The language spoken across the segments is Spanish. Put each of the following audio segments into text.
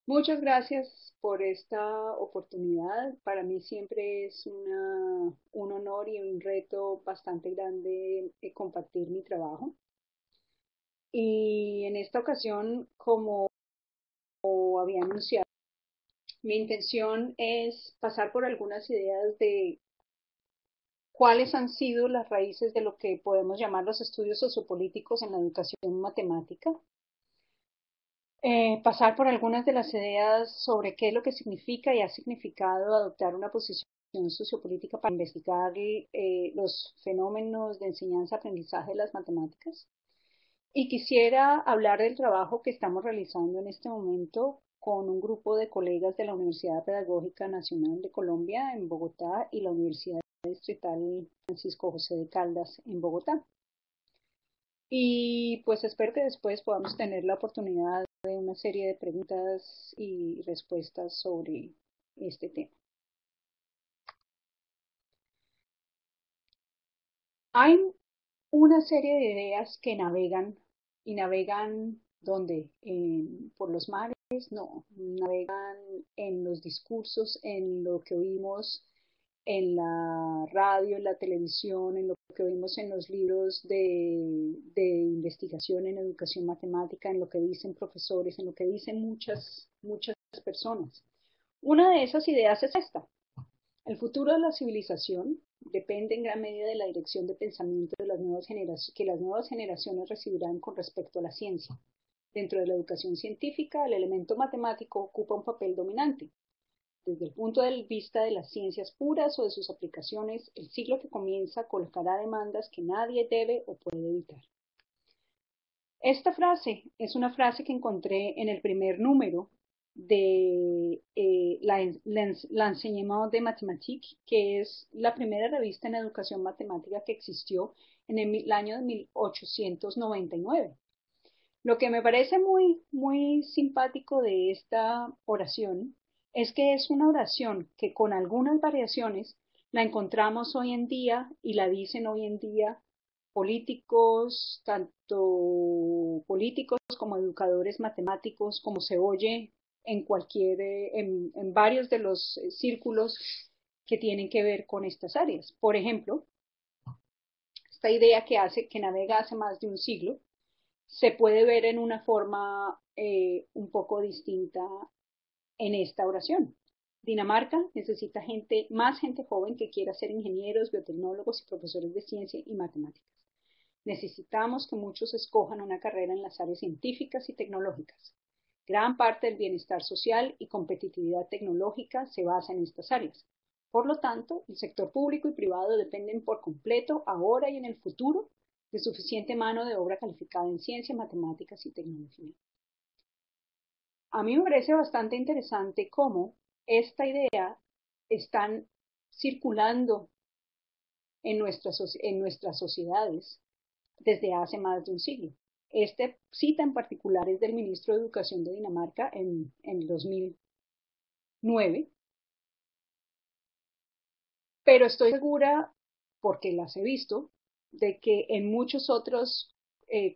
Muchas gracias por esta oportunidad. Para mí siempre es un honor y un reto bastante grande compartir mi trabajo. Y en esta ocasión, como había anunciado, mi intención es pasar por algunas ideas de cuáles han sido las raíces de lo que podemos llamar los estudios sociopolíticos en la educación matemática. Pasar por algunas de las ideas sobre qué es lo que significa y ha significado adoptar una posición sociopolítica para investigar los fenómenos de enseñanza-aprendizaje de las matemáticas. Y quisiera hablar del trabajo que estamos realizando en este momento con un grupo de colegas de la Universidad Pedagógica Nacional de Colombia en Bogotá y la Universidad Distrital Francisco José de Caldas en Bogotá. Y pues espero que después podamos tener la oportunidad de una serie de preguntas y respuestas sobre este tema. Hay una serie de ideas que navegan y navegan ¿dónde? Por los mares, no, navegan en los discursos, en lo que oímos en la radio, en la televisión, en lo que vimos en los libros de investigación en educación matemática, en lo que dicen profesores, en lo que dicen muchas personas. Una de esas ideas es esta. El futuro de la civilización depende en gran medida de la dirección de pensamiento de las nuevas que las nuevas generaciones recibirán con respecto a la ciencia. Dentro de la educación científica, el elemento matemático ocupa un papel dominante. Desde el punto de vista de las ciencias puras o de sus aplicaciones, el siglo que comienza colocará demandas que nadie debe o puede evitar. Esta frase es una frase que encontré en el primer número de l'Enseignement de Mathématiques, que es la primera revista en educación matemática que existió en el año de 1899. Lo que me parece muy simpático de esta oración es que es una oración que con algunas variaciones la encontramos hoy en día y la dicen hoy en día políticos, tanto políticos como educadores matemáticos, como se oye en varios de los círculos que tienen que ver con estas áreas. Por ejemplo, esta idea que navega hace más de un siglo, se puede ver en una forma un poco distinta en esta oración. Dinamarca necesita más gente joven que quiera ser ingenieros, biotecnólogos y profesores de ciencia y matemáticas. Necesitamos que muchos escojan una carrera en las áreas científicas y tecnológicas. Gran parte del bienestar social y competitividad tecnológica se basa en estas áreas. Por lo tanto, el sector público y privado dependen por completo, ahora y en el futuro, de suficiente mano de obra calificada en ciencia, matemáticas y tecnología. A mí me parece bastante interesante cómo esta idea está circulando en nuestras sociedades desde hace más de un siglo. Esta cita en particular es del ministro de Educación de Dinamarca en el 2009, pero estoy segura, porque las he visto, de que en muchos otros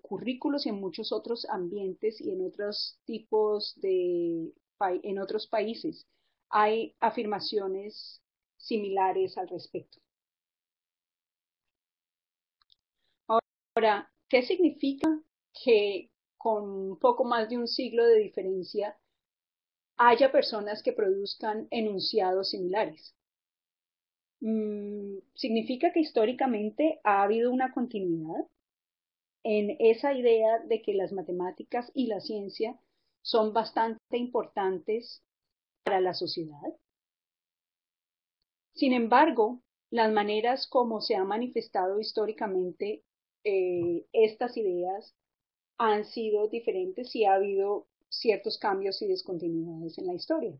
currículos y en muchos otros ambientes y en otros tipos en otros países hay afirmaciones similares al respecto. Ahora, ¿qué significa que con un poco más de un siglo de diferencia haya personas que produzcan enunciados similares? Significa que históricamente ha habido una continuidad en esa idea de que las matemáticas y la ciencia son bastante importantes para la sociedad. Sin embargo, las maneras como se han manifestado históricamente estas ideas han sido diferentes y ha habido ciertos cambios y discontinuidades en la historia.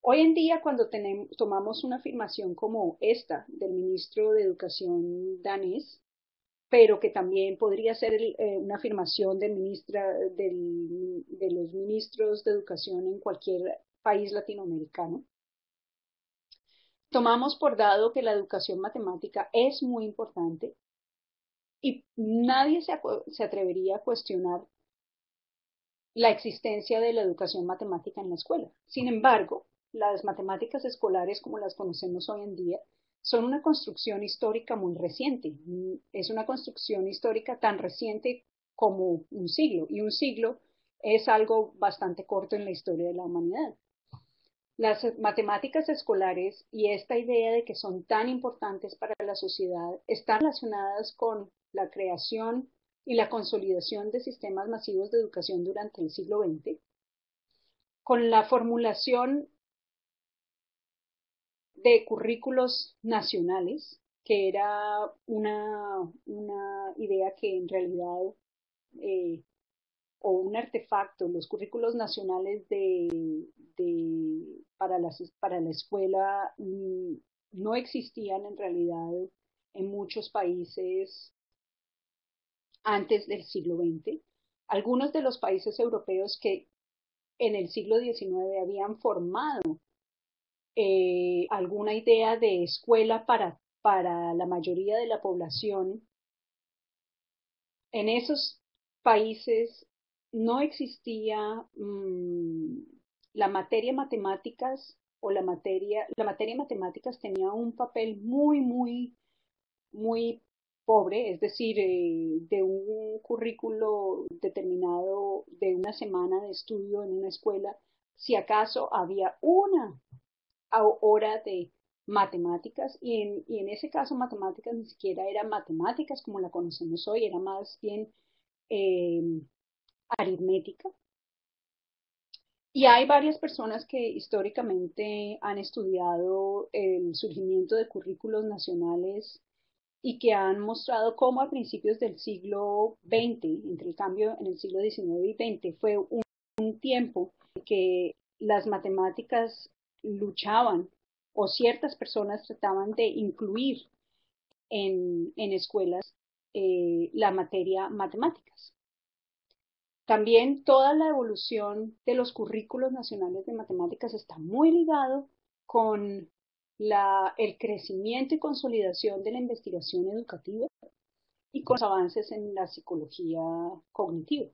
Hoy en día, cuando tomamos una afirmación como esta del ministro de Educación danés, pero que también podría ser una afirmación de los ministros de Educación en cualquier país latinoamericano, tomamos por dado que la educación matemática es muy importante y nadie se atrevería a cuestionar la existencia de la educación matemática en la escuela. Sin embargo, las matemáticas escolares como las conocemos hoy en día son una construcción histórica muy reciente. Es una construcción histórica tan reciente como un siglo, y un siglo es algo bastante corto en la historia de la humanidad. Las matemáticas escolares y esta idea de que son tan importantes para la sociedad están relacionadas con la creación y la consolidación de sistemas masivos de educación durante el siglo XX, con la formulación de currículos nacionales, que era una idea que en realidad, eh, o un artefacto, los currículos nacionales para la escuela no existían en realidad en muchos países antes del siglo XX. Algunos de los países europeos que en el siglo XIX habían formado alguna idea de escuela para la mayoría de la población, en esos países no existía la materia matemáticas o la materia matemáticas tenía un papel muy pobre, es decir, de un currículo determinado de una semana de estudio en una escuela, si acaso había una hora de matemáticas y en ese caso matemáticas ni siquiera era matemáticas como la conocemos hoy, era más bien eh, aritmética. Y hay varias personas que históricamente han estudiado el surgimiento de currículos nacionales y que han mostrado cómo a principios del siglo XX, entre el cambio en el siglo XIX y XX, fue un tiempo en que las matemáticas luchaban o ciertas personas trataban de incluir en escuelas la materia matemáticas. También toda la evolución de los currículos nacionales de matemáticas está muy ligado con el crecimiento y consolidación de la investigación educativa y con los avances en la psicología cognitiva.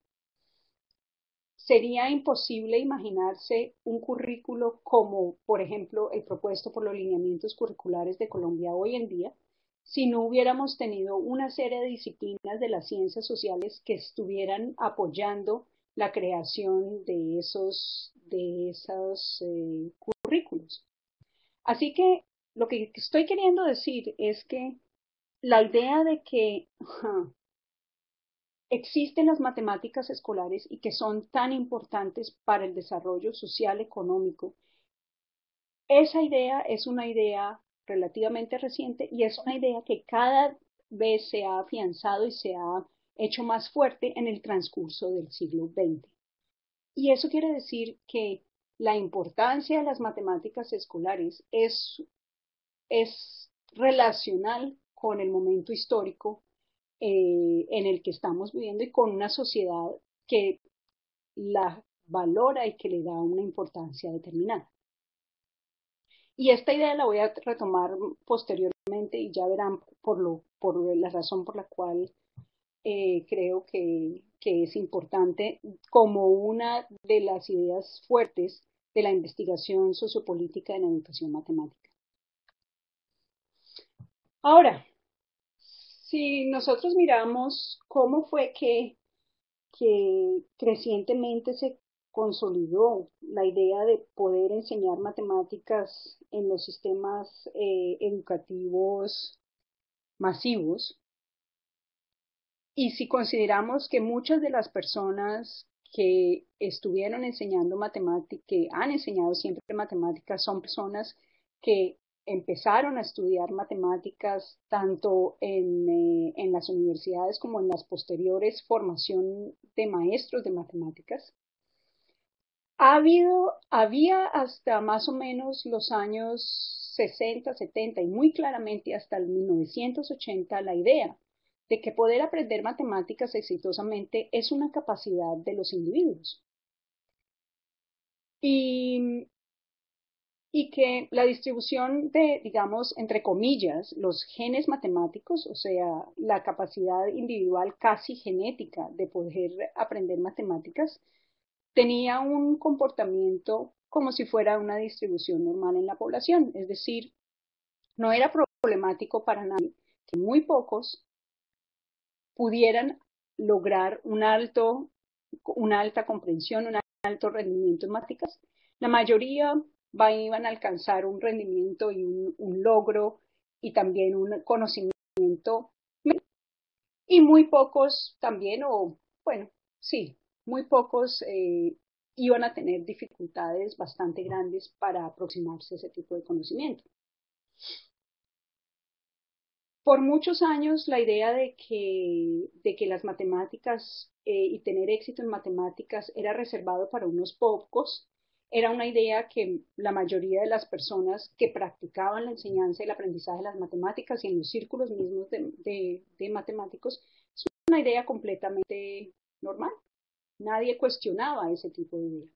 Sería imposible imaginarse un currículo como, por ejemplo, el propuesto por los lineamientos curriculares de Colombia hoy en día, si no hubiéramos tenido una serie de disciplinas de las ciencias sociales que estuvieran apoyando la creación de esos currículos. Así que lo que estoy queriendo decir es que la idea de que existen las matemáticas escolares y que son tan importantes para el desarrollo social económico, esa idea es una idea relativamente reciente y es una idea que cada vez se ha afianzado y se ha hecho más fuerte en el transcurso del siglo XX. Y eso quiere decir que la importancia de las matemáticas escolares es relacional con el momento histórico en el que estamos viviendo y con una sociedad que la valora y que le da una importancia determinada. Y esta idea la voy a retomar posteriormente y ya verán por la razón por la cual creo que es importante como una de las ideas fuertes de la investigación sociopolítica en la educación matemática. Ahora, si nosotros miramos cómo fue que crecientemente se consolidó la idea de poder enseñar matemáticas en los sistemas educativos masivos, y si consideramos que muchas de las personas que estuvieron enseñando matemáticas, que han enseñado siempre matemáticas, son personas que empezaron a estudiar matemáticas tanto en las universidades como en las posteriores formación de maestros de matemáticas. Había hasta más o menos los años 60, 70 y muy claramente hasta el 1980 la idea de que poder aprender matemáticas exitosamente es una capacidad de los individuos. Y, y que la distribución de, digamos, entre comillas, los genes matemáticos, o sea, la capacidad individual casi genética de poder aprender matemáticas, tenía un comportamiento como si fuera una distribución normal en la población, es decir, no era problemático para nadie que muy pocos pudieran lograr una alta comprensión, un alto rendimiento en matemáticas. La mayoría iban a alcanzar un rendimiento y un logro y también un conocimiento, y muy pocos también, o bueno, sí, muy pocos iban a tener dificultades bastante grandes para aproximarse a ese tipo de conocimiento. Por muchos años la idea de que las matemáticas y tener éxito en matemáticas era reservado para unos pocos, era una idea que la mayoría de las personas que practicaban la enseñanza y el aprendizaje de las matemáticas y en los círculos mismos de matemáticos, es una idea completamente normal. Nadie cuestionaba ese tipo de idea.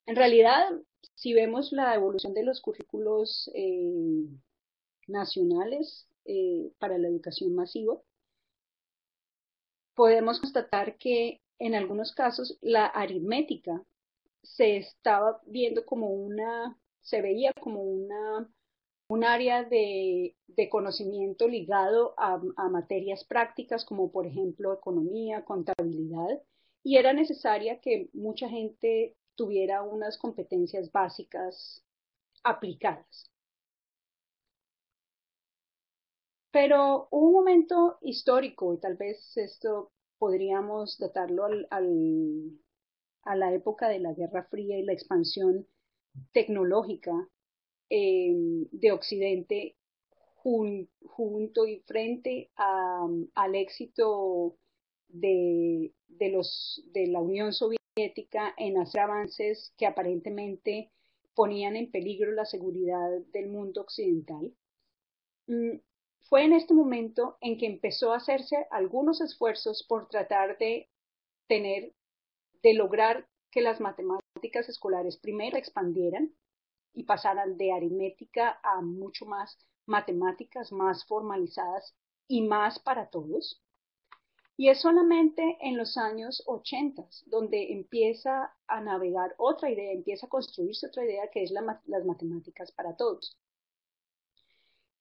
En realidad, si vemos la evolución de los currículos nacionales para la educación masiva, podemos constatar que en algunos casos la aritmética se estaba viendo como se veía como un área de conocimiento ligado a materias prácticas como por ejemplo economía, contabilidad, y era necesaria que mucha gente tuviera unas competencias básicas aplicadas. Pero hubo un momento histórico, y tal vez esto podríamos datarlo a la época de la Guerra Fría y la expansión tecnológica de Occidente junto y frente al éxito de la Unión Soviética en hacer avances que aparentemente ponían en peligro la seguridad del mundo occidental. Fue en este momento en que empezó a hacerse algunos esfuerzos por tratar de lograr que las matemáticas escolares primero expandieran y pasaran de aritmética a mucho más matemáticas más formalizadas y más para todos. Y es solamente en los años 80 donde empieza a navegar otra idea, empieza a construirse otra idea que es las matemáticas para todos.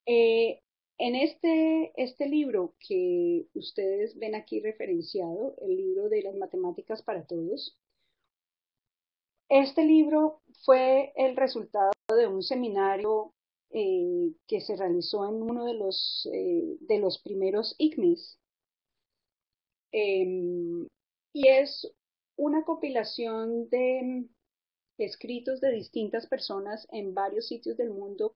En este libro que ustedes ven aquí referenciado, el libro de las matemáticas para todos, este libro fue el resultado de un seminario que se realizó en uno de los primeros ICNIS. Y es una compilación de escritos de distintas personas en varios sitios del mundo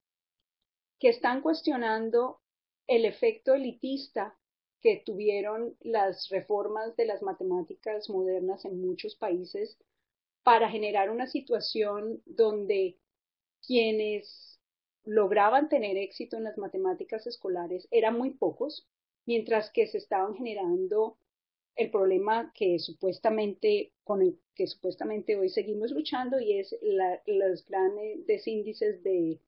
que están cuestionando el efecto elitista que tuvieron las reformas de las matemáticas modernas en muchos países para generar una situación donde quienes lograban tener éxito en las matemáticas escolares eran muy pocos, mientras que se estaban generando el problema con el que supuestamente hoy seguimos luchando, y es los grandes índices de,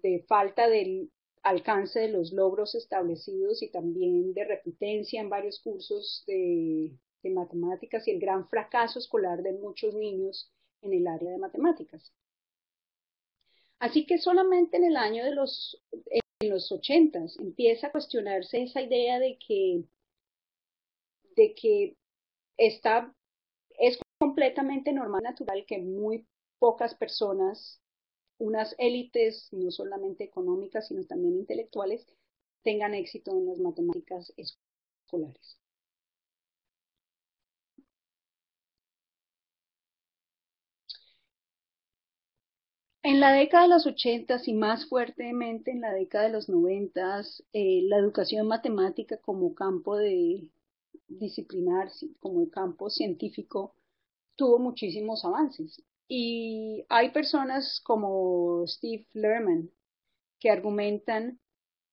de falta del alcance de los logros establecidos y también de repitencia en varios cursos de matemáticas y el gran fracaso escolar de muchos niños en el área de matemáticas. Así que solamente en el año en los 80 empieza a cuestionarse esa idea de que está, es completamente normal, natural que muy pocas personas, unas élites no solamente económicas, sino también intelectuales, tengan éxito en las matemáticas escolares. En la década de los 80 y más fuertemente en la década de los 90, la educación matemática como campo disciplinar, como campo científico, tuvo muchísimos avances. Y hay personas como Steve Lerman que argumentan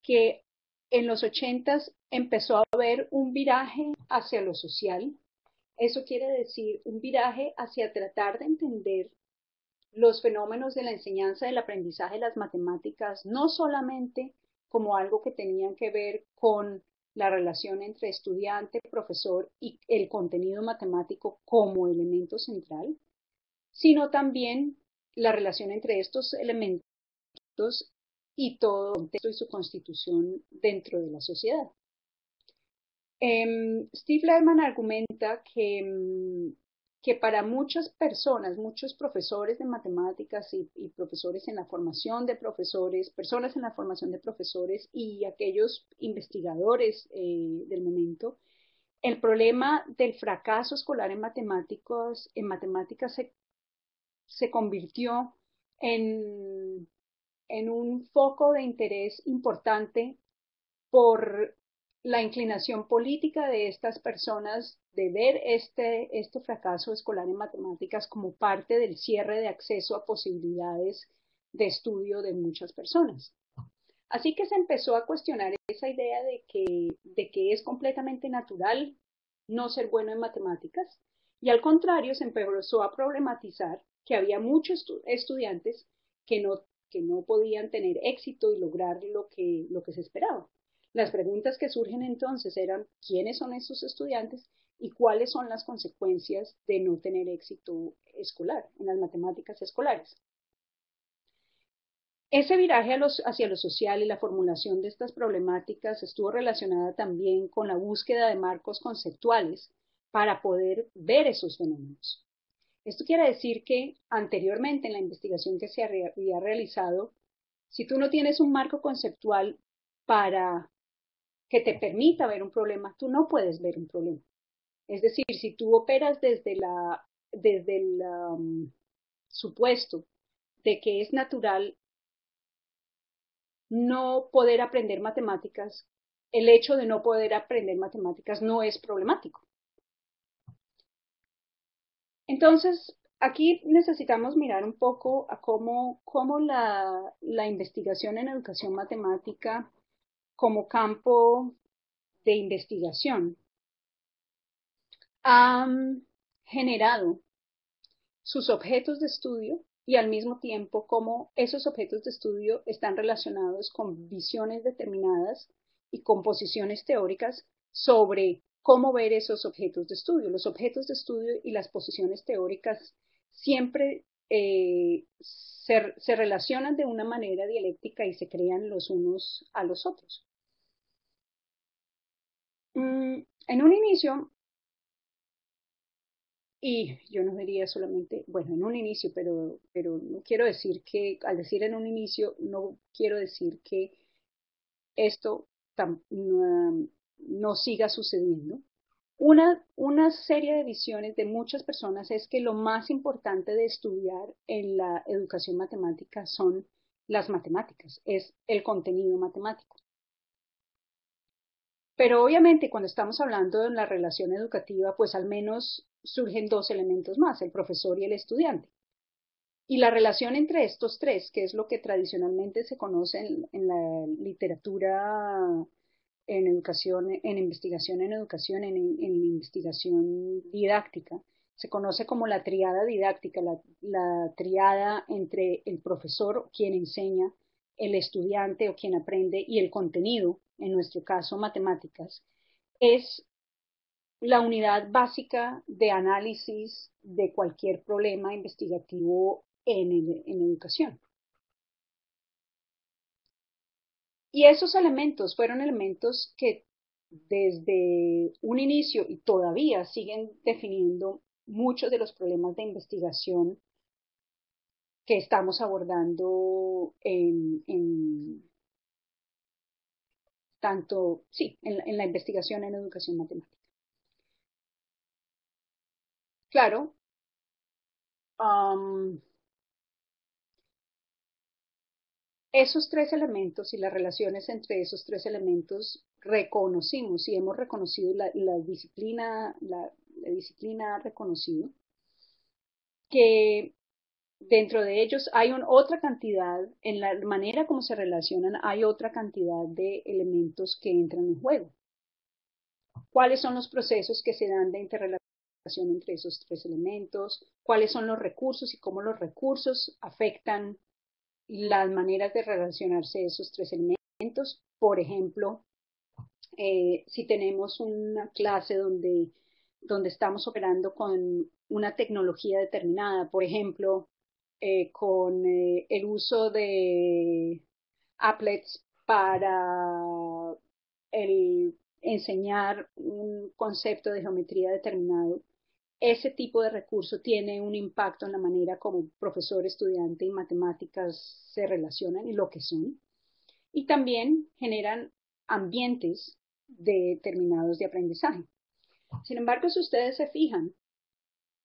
que en los 80 empezó a haber un viraje hacia lo social. Eso quiere decir un viraje hacia tratar de entender los fenómenos de la enseñanza del aprendizaje de las matemáticas, no solamente como algo que tenían que ver con la relación entre estudiante, profesor y el contenido matemático como elemento central, sino también la relación entre estos elementos y todo el contexto y su constitución dentro de la sociedad. Steve Lerman argumenta que para muchas personas, muchos profesores de matemáticas y profesores en la formación de profesores, personas en la formación de profesores y aquellos investigadores del momento, el problema del fracaso escolar en matemáticas se convirtió en un foco de interés importante por la inclinación política de estas personas de ver este fracaso escolar en matemáticas como parte del cierre de acceso a posibilidades de estudio de muchas personas. Así que se empezó a cuestionar esa idea de que es completamente natural no ser bueno en matemáticas y al contrario se empezó a problematizar que había muchos estudiantes que no podían tener éxito y lograr lo que se esperaba. Las preguntas que surgen entonces eran quiénes son esos estudiantes y cuáles son las consecuencias de no tener éxito escolar en las matemáticas escolares. Ese viraje hacia lo social y la formulación de estas problemáticas estuvo relacionada también con la búsqueda de marcos conceptuales para poder ver esos fenómenos. Esto quiere decir que anteriormente en la investigación que se había realizado, si tú no tienes un marco conceptual para que te permita ver un problema, tú no puedes ver un problema. Es decir, si tú operas desde el supuesto de que es natural no poder aprender matemáticas, el hecho de no poder aprender matemáticas no es problemático. Entonces, aquí necesitamos mirar un poco a cómo la investigación en educación matemática como campo de investigación ha generado sus objetos de estudio y al mismo tiempo cómo esos objetos de estudio están relacionados con visiones determinadas y con posiciones teóricas sobre cómo ver esos objetos de estudio. Los objetos de estudio y las posiciones teóricas siempre se relacionan de una manera dialéctica y se crean los unos a los otros. En un inicio, y yo no diría solamente, bueno, en un inicio, pero no quiero decir que, al decir en un inicio, no quiero decir que esto no siga sucediendo. Una serie de visiones de muchas personas es que lo más importante de estudiar en la educación matemática son las matemáticas, es el contenido matemático. Pero obviamente cuando estamos hablando de la relación educativa, pues al menos surgen dos elementos más, el profesor y el estudiante. Y la relación entre estos tres, que es lo que tradicionalmente se conoce en la literatura, en educación, en investigación en educación, en investigación didáctica, se conoce como la triada didáctica, la triada entre el profesor, quien enseña, el estudiante o quien aprende y el contenido, en nuestro caso matemáticas, es la unidad básica de análisis de cualquier problema investigativo en educación. Y esos elementos fueron elementos que desde un inicio y todavía siguen definiendo muchos de los problemas de investigación que estamos abordando tanto, sí, en la investigación en educación matemática. Claro, esos tres elementos y las relaciones entre esos tres elementos reconocimos y hemos reconocido, la disciplina ha reconocido que dentro de ellos hay otra cantidad, en la manera como se relacionan, hay otra cantidad de elementos que entran en juego. ¿Cuáles son los procesos que se dan de interrelación entre esos tres elementos? ¿Cuáles son los recursos y cómo los recursos afectan las maneras de relacionarse esos tres elementos? Por ejemplo, Si tenemos una clase donde estamos operando con una tecnología determinada, por ejemplo, con el uso de applets para enseñar un concepto de geometría determinado, ese tipo de recurso tiene un impacto en la manera como profesor, estudiante y matemáticas se relacionan y lo que son. Y también generan ambientes determinados de aprendizaje. Sin embargo, si ustedes se fijan,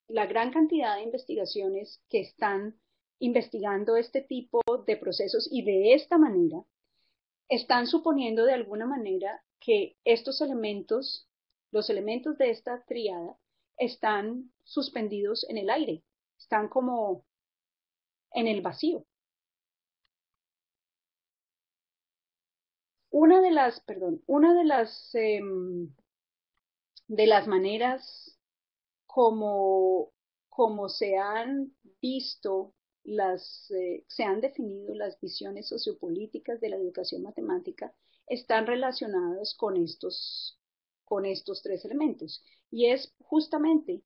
la gran cantidad de investigaciones que están investigando este tipo de procesos y de esta manera, están suponiendo de alguna manera que estos elementos, los elementos de esta tríada, están suspendidos en el aire, están como en el vacío. Una de las maneras como, como se han visto se han definido las visiones sociopolíticas de la educación matemática, están relacionadas con estos tres elementos. Y es justamente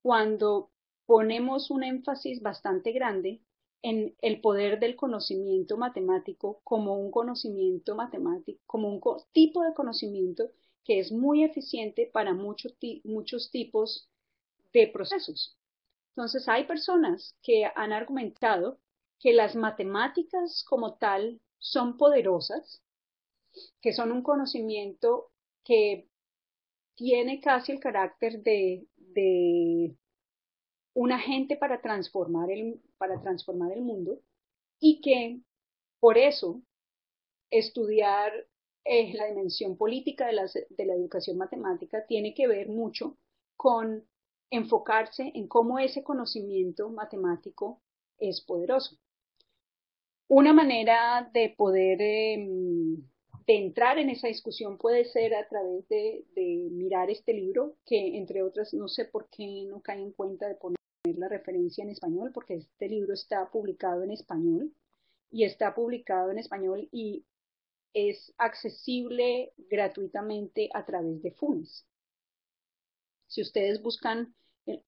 cuando ponemos un énfasis bastante grande en el poder del conocimiento matemático como un conocimiento matemático, como un tipo de conocimiento que es muy eficiente para muchos tipos de procesos. Entonces, hay personas que han argumentado que las matemáticas como tal son poderosas, que son un conocimiento que tiene casi el carácter de un agente para transformar el mundo y que por eso estudiar la dimensión política de la educación matemática tiene que ver mucho con enfocarse en cómo ese conocimiento matemático es poderoso. Una manera de poder de entrar en esa discusión puede ser a través de mirar este libro, que entre otras no sé por qué no cae en cuenta de poner la referencia en español, porque este libro está publicado en español y es accesible gratuitamente a través de Funes. Si ustedes buscan, el,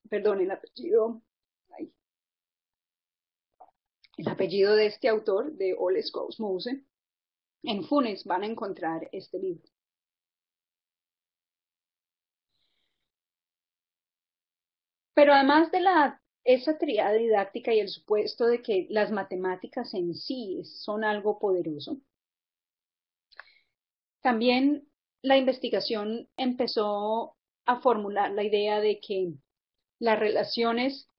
perdón, el apellido de este autor, de Ole Skousmose, en Funes van a encontrar este libro. Pero además de esa tríada didáctica y el supuesto de que las matemáticas en sí son algo poderoso, también la investigación empezó a formular la idea de que las relaciones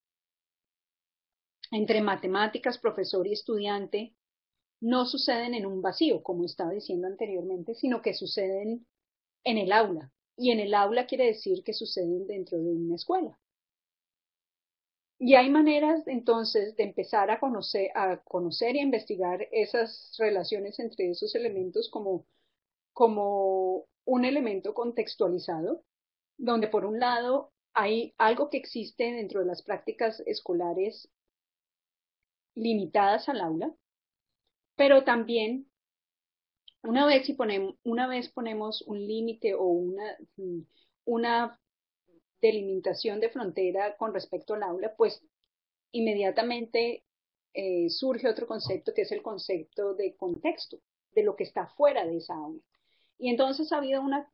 entre matemáticas, profesor y estudiante no suceden en un vacío, como estaba diciendo anteriormente, sino que suceden en el aula. Y en el aula quiere decir que suceden dentro de una escuela. Y hay maneras entonces de empezar a conocer y a investigar esas relaciones entre esos elementos como un elemento contextualizado, donde por un lado hay algo que existe dentro de las prácticas escolares limitadas al aula, pero también una vez ponemos un límite o una delimitación de frontera con respecto al aula, pues inmediatamente surge otro concepto que es el concepto de contexto, de lo que está fuera de esa aula. Y entonces ha habido una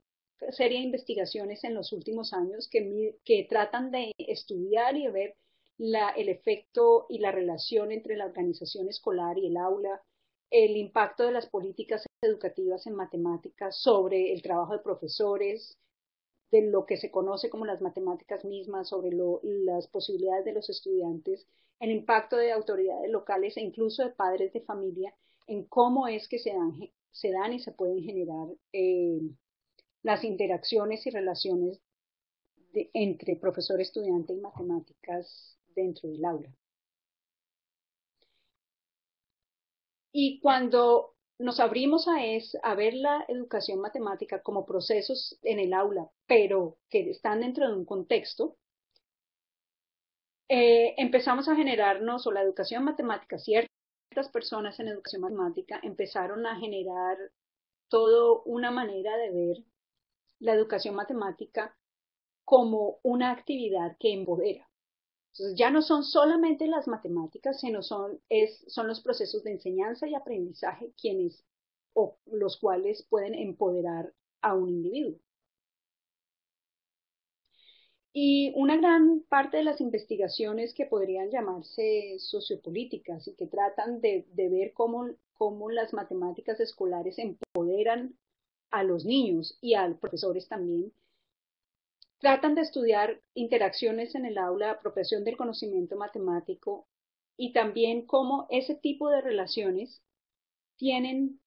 serie de investigaciones en los últimos años que tratan de estudiar y de ver el efecto y la relación entre la organización escolar y el aula, el impacto de las políticas educativas en matemáticas sobre el trabajo de profesores, de lo que se conoce como las matemáticas mismas, sobre las posibilidades de los estudiantes, el impacto de autoridades locales e incluso de padres de familia en cómo es que se dan y se pueden generar las interacciones y relaciones entre profesor, estudiante y matemáticas dentro del aula. Y cuando nos abrimos a ver la educación matemática como procesos en el aula, pero que están dentro de un contexto, empezamos a generarnos, o la educación matemática, ciertas personas en educación matemática empezaron a generar todo una manera de ver la educación matemática como una actividad que empodera. Entonces ya no son solamente las matemáticas, sino son los procesos de enseñanza y aprendizaje quienes o los cuales pueden empoderar a un individuo. Y una gran parte de las investigaciones que podrían llamarse sociopolíticas y que tratan de ver cómo las matemáticas escolares empoderan a los niños y a los profesores también, tratan de estudiar interacciones en el aula, apropiación del conocimiento matemático y también cómo ese tipo de relaciones tienen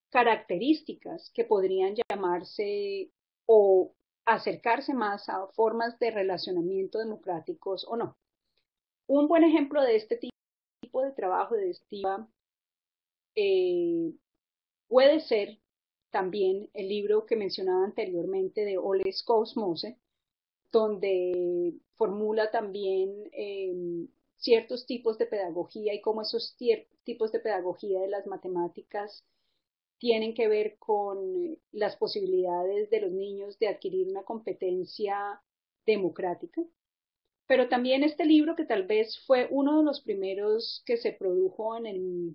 características que podrían llamarse o acercarse más a formas de relacionamiento democráticos o no. Un buen ejemplo de este tipo de trabajo, de este tipo, puede ser también el libro que mencionaba anteriormente de Ole Skousmose, donde formula también ciertos tipos de pedagogía y cómo esos tipos de pedagogía de las matemáticas tienen que ver con las posibilidades de los niños de adquirir una competencia democrática. Pero también este libro, que tal vez fue uno de los primeros que se produjo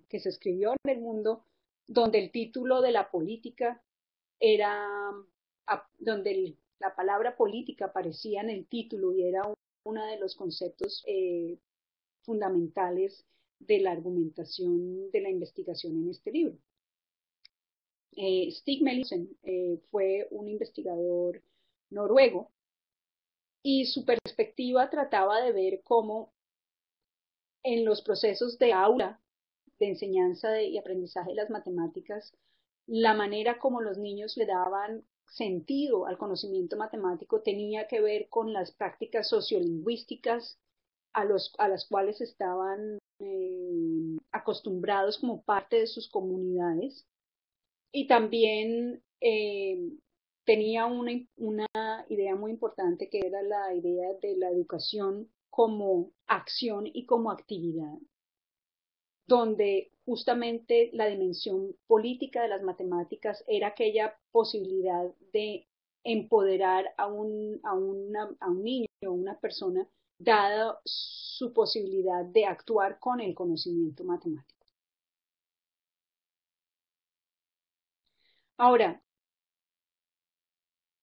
que se escribió en el mundo, donde el título de la política era, donde la palabra política aparecía en el título y era uno de los conceptos fundamentales de la argumentación de la investigación en este libro. Stig Melusen fue un investigador noruego y su perspectiva trataba de ver cómo en los procesos de aula, de enseñanza y aprendizaje de las matemáticas, la manera como los niños le daban sentido al conocimiento matemático tenía que ver con las prácticas sociolingüísticas a las cuales estaban acostumbrados como parte de sus comunidades. Y también tenía una idea muy importante que era la idea de la educación como acción y como actividad, donde justamente la dimensión política de las matemáticas era aquella posibilidad de empoderar a un niño o una persona, dada su posibilidad de actuar con el conocimiento matemático. Ahora,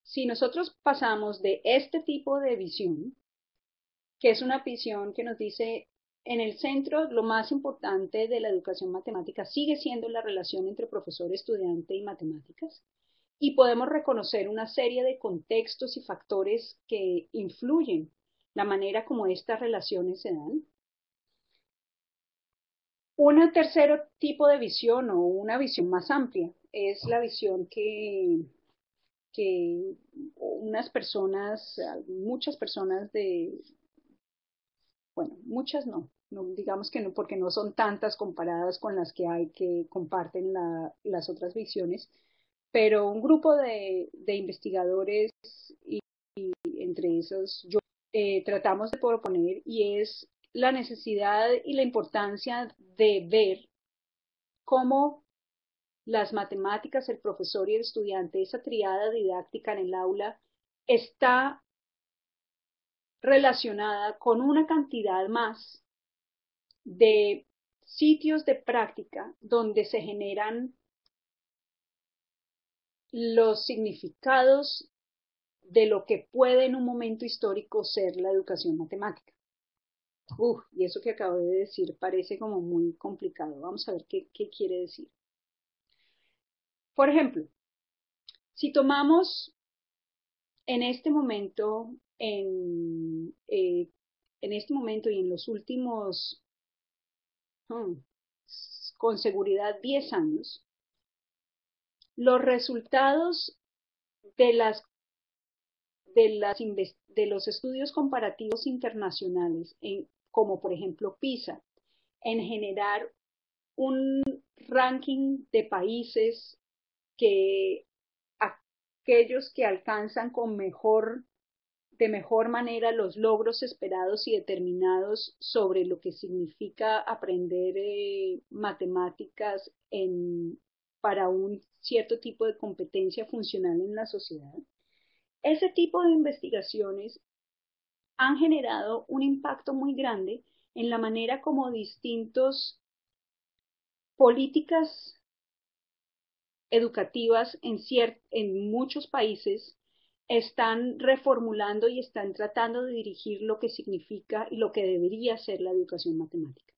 si nosotros pasamos de este tipo de visión, que es una visión que nos dice, en el centro, lo más importante de la educación matemática sigue siendo la relación entre profesor, estudiante y matemáticas, y podemos reconocer una serie de contextos y factores que influyen la manera como estas relaciones se dan. Un tercer tipo de visión o una visión más amplia es la visión que muchas personas bueno, muchas no, digamos que no, porque no son tantas comparadas con las que hay que comparten las otras visiones, pero un grupo de investigadores y entre esos yo tratamos de proponer y es la necesidad y la importancia de ver cómo las matemáticas, el profesor y el estudiante, esa triada didáctica en el aula, está relacionada con una cantidad más de sitios de práctica donde se generan los significados de lo que puede en un momento histórico ser la educación matemática. Y eso que acabo de decir parece como muy complicado. Vamos a ver qué quiere decir. Por ejemplo, si tomamos en este momento, en este momento y en los últimos, con seguridad, 10 años, los resultados de los estudios comparativos internacionales, como por ejemplo PISA, en generar un ranking de países que aquellos que alcanzan de mejor manera los logros esperados y determinados sobre lo que significa aprender matemáticas en para un cierto tipo de competencia funcional en la sociedad. Ese tipo de investigaciones han generado un impacto muy grande en la manera como distintas políticas educativas en muchos países están reformulando y están tratando de dirigir lo que significa y lo que debería ser la educación matemática.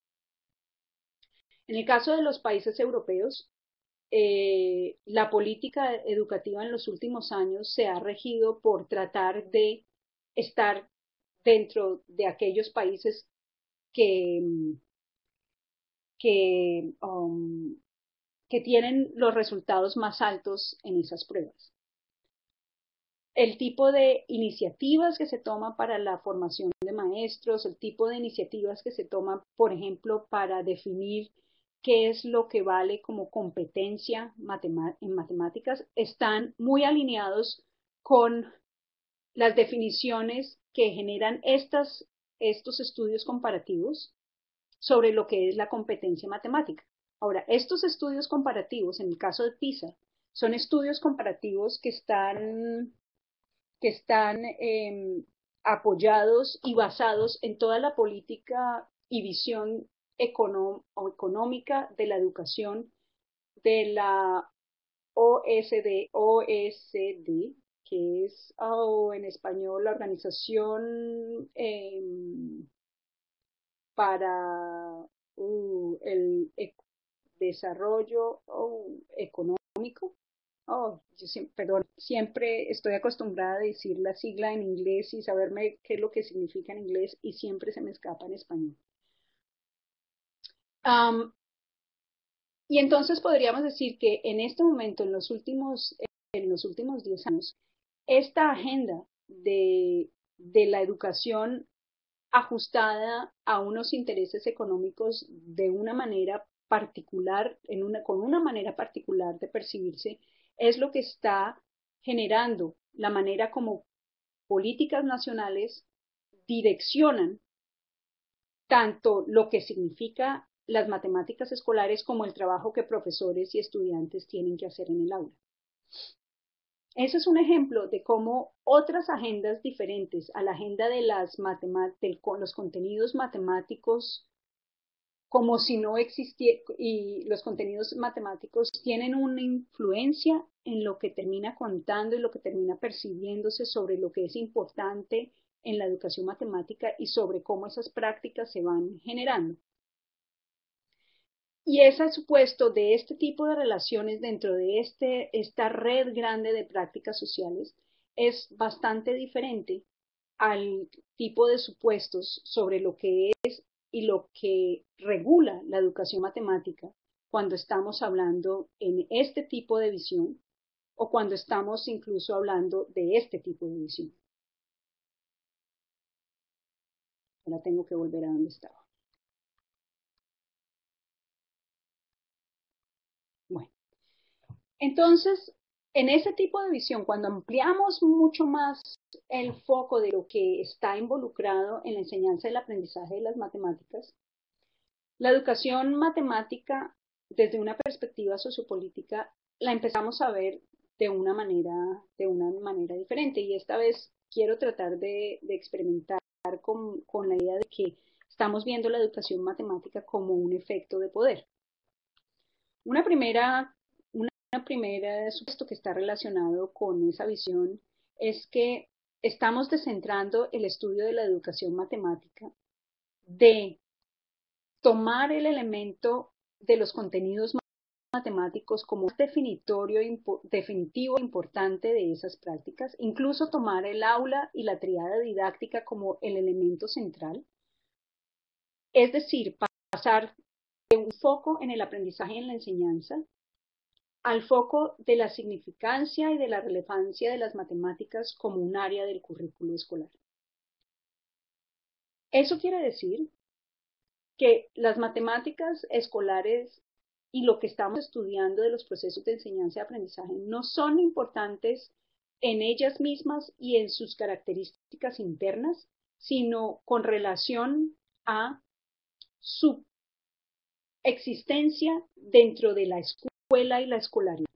En el caso de los países europeos, la política educativa en los últimos años se ha regido por tratar de estar dentro de aquellos países que, que, um, que tienen los resultados más altos en esas pruebas. El tipo de iniciativas que se toman para la formación de maestros, el tipo de iniciativas que se toman, por ejemplo, para definir qué es lo que vale como competencia en matemáticas, están muy alineados con las definiciones que generan estos estudios comparativos sobre lo que es la competencia matemática. Ahora, estos estudios comparativos, en el caso de PISA, son estudios comparativos que están apoyados y basados en toda la política y visión económica de la educación de la OECD, que es en español la Organización para el desarrollo económico. Perdón, siempre estoy acostumbrada a decir la sigla en inglés y saberme qué es lo que significa en inglés y siempre se me escapa en español. Y entonces podríamos decir que en este momento, en los últimos 10 años, esta agenda de la educación ajustada a unos intereses económicos de una manera particular, con una manera particular de percibirse, es lo que está generando la manera como políticas nacionales direccionan tanto lo que significa las matemáticas escolares como el trabajo que profesores y estudiantes tienen que hacer en el aula. Ese es un ejemplo de cómo otras agendas diferentes a la agenda de los contenidos matemáticos, como si no existiera, y los contenidos matemáticos tienen una influencia en lo que termina contando y lo que termina percibiéndose sobre lo que es importante en la educación matemática y sobre cómo esas prácticas se van generando. Y ese supuesto de este tipo de relaciones dentro de esta red grande de prácticas sociales es bastante diferente al tipo de supuestos sobre lo que es y lo que regula la educación matemática cuando estamos hablando en este tipo de visión o cuando estamos incluso hablando de este tipo de visión. Ahora tengo que volver a donde estaba. Bueno, entonces, en ese tipo de visión, cuando ampliamos mucho más el foco de lo que está involucrado en la enseñanza y el aprendizaje de las matemáticas, la educación matemática desde una perspectiva sociopolítica la empezamos a ver de una manera diferente. Y esta vez quiero tratar de experimentar con la idea de que estamos viendo la educación matemática como un efecto de poder. Una primera supuesto que está relacionado con esa visión es que estamos descentrando el estudio de la educación matemática de tomar el elemento de los contenidos matemáticos como definitivo e importante de esas prácticas, incluso tomar el aula y la triada didáctica como el elemento central, es decir, pasar de un foco en el aprendizaje y en la enseñanza al foco de la significancia y de la relevancia de las matemáticas como un área del currículo escolar. Eso quiere decir que las matemáticas escolares y lo que estamos estudiando de los procesos de enseñanza y aprendizaje no son importantes en ellas mismas y en sus características internas, sino con relación a su existencia dentro de la escuela escuela y la escolaridad.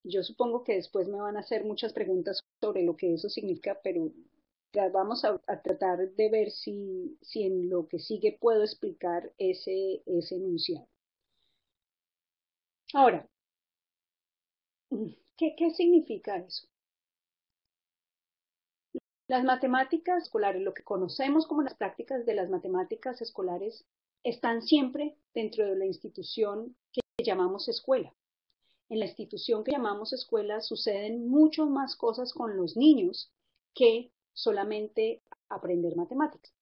Yo supongo que después me van a hacer muchas preguntas sobre lo que eso significa, pero ya vamos a tratar de ver si en lo que sigue puedo explicar ese enunciado. Ahora, ¿qué significa eso? Las matemáticas escolares, lo que conocemos como las prácticas de las matemáticas escolares, están siempre dentro de la institución que llamamos escuela. En la institución que llamamos escuela suceden mucho más cosas con los niños que solamente aprender matemáticas.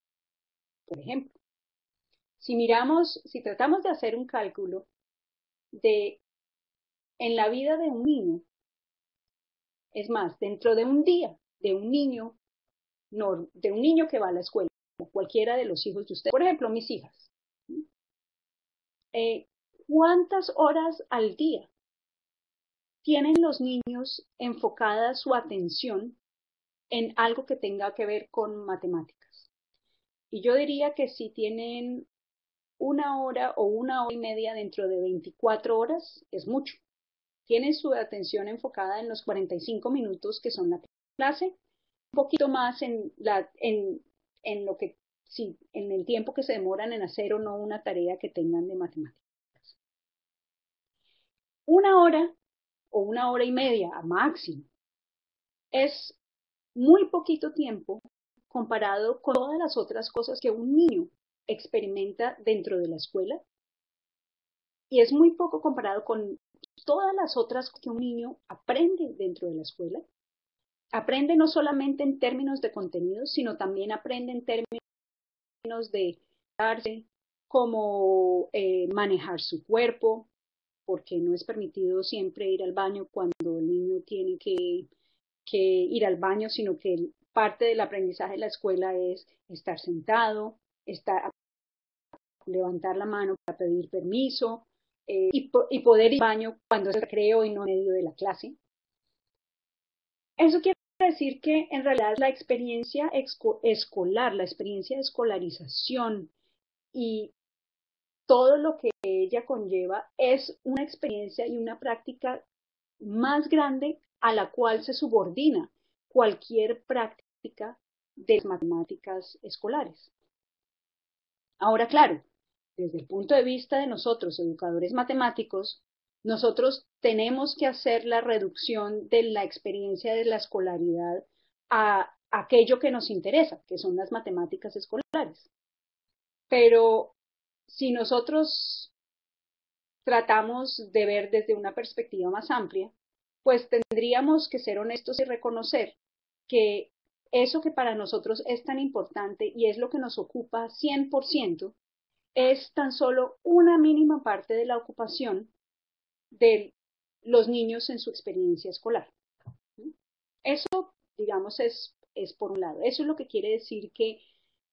Por ejemplo, si tratamos de hacer un cálculo de en la vida de un niño, es más, dentro de un día de un niño, no, de un niño que va a la escuela, cualquiera de los hijos de usted, por ejemplo, mis hijas, ¿cuántas horas al día tienen los niños enfocada su atención en algo que tenga que ver con matemáticas? Y yo diría que si tienen 1 hora o 1 hora y media dentro de 24 horas, es mucho. Tienen su atención enfocada en los 45 minutos que son la clase, un poquito más en lo que, sí, en el tiempo que se demoran en hacer o no una tarea que tengan de matemáticas. 1 hora o 1 hora y media a máximo es muy poquito tiempo comparado con todas las otras cosas que un niño experimenta dentro de la escuela, y es muy poco comparado con todas las otras que un niño aprende dentro de la escuela. Aprende no solamente en términos de contenidos, sino también aprende en términos de darse, cómo manejar su cuerpo, porque no es permitido siempre ir al baño cuando el niño tiene que ir al baño, sino que parte del aprendizaje de la escuela es estar sentado, levantar la mano para pedir permiso, y poder ir al baño cuando es recreo y no en medio de la clase. Eso quiere decir que en realidad la experiencia escolar, la experiencia de escolarización y todo lo que ella conlleva es una experiencia y una práctica más grande a la cual se subordina cualquier práctica de las matemáticas escolares. Ahora, claro, desde el punto de vista de nosotros, educadores matemáticos, nosotros tenemos que hacer la reducción de la experiencia de la escolaridad a aquello que nos interesa, que son las matemáticas escolares. Pero si nosotros tratamos de ver desde una perspectiva más amplia, pues tendríamos que ser honestos y reconocer que eso que para nosotros es tan importante y es lo que nos ocupa 100%, es tan solo una mínima parte de la ocupación de los niños en su experiencia escolar. Eso, digamos, es por un lado. Eso es lo que quiere decir que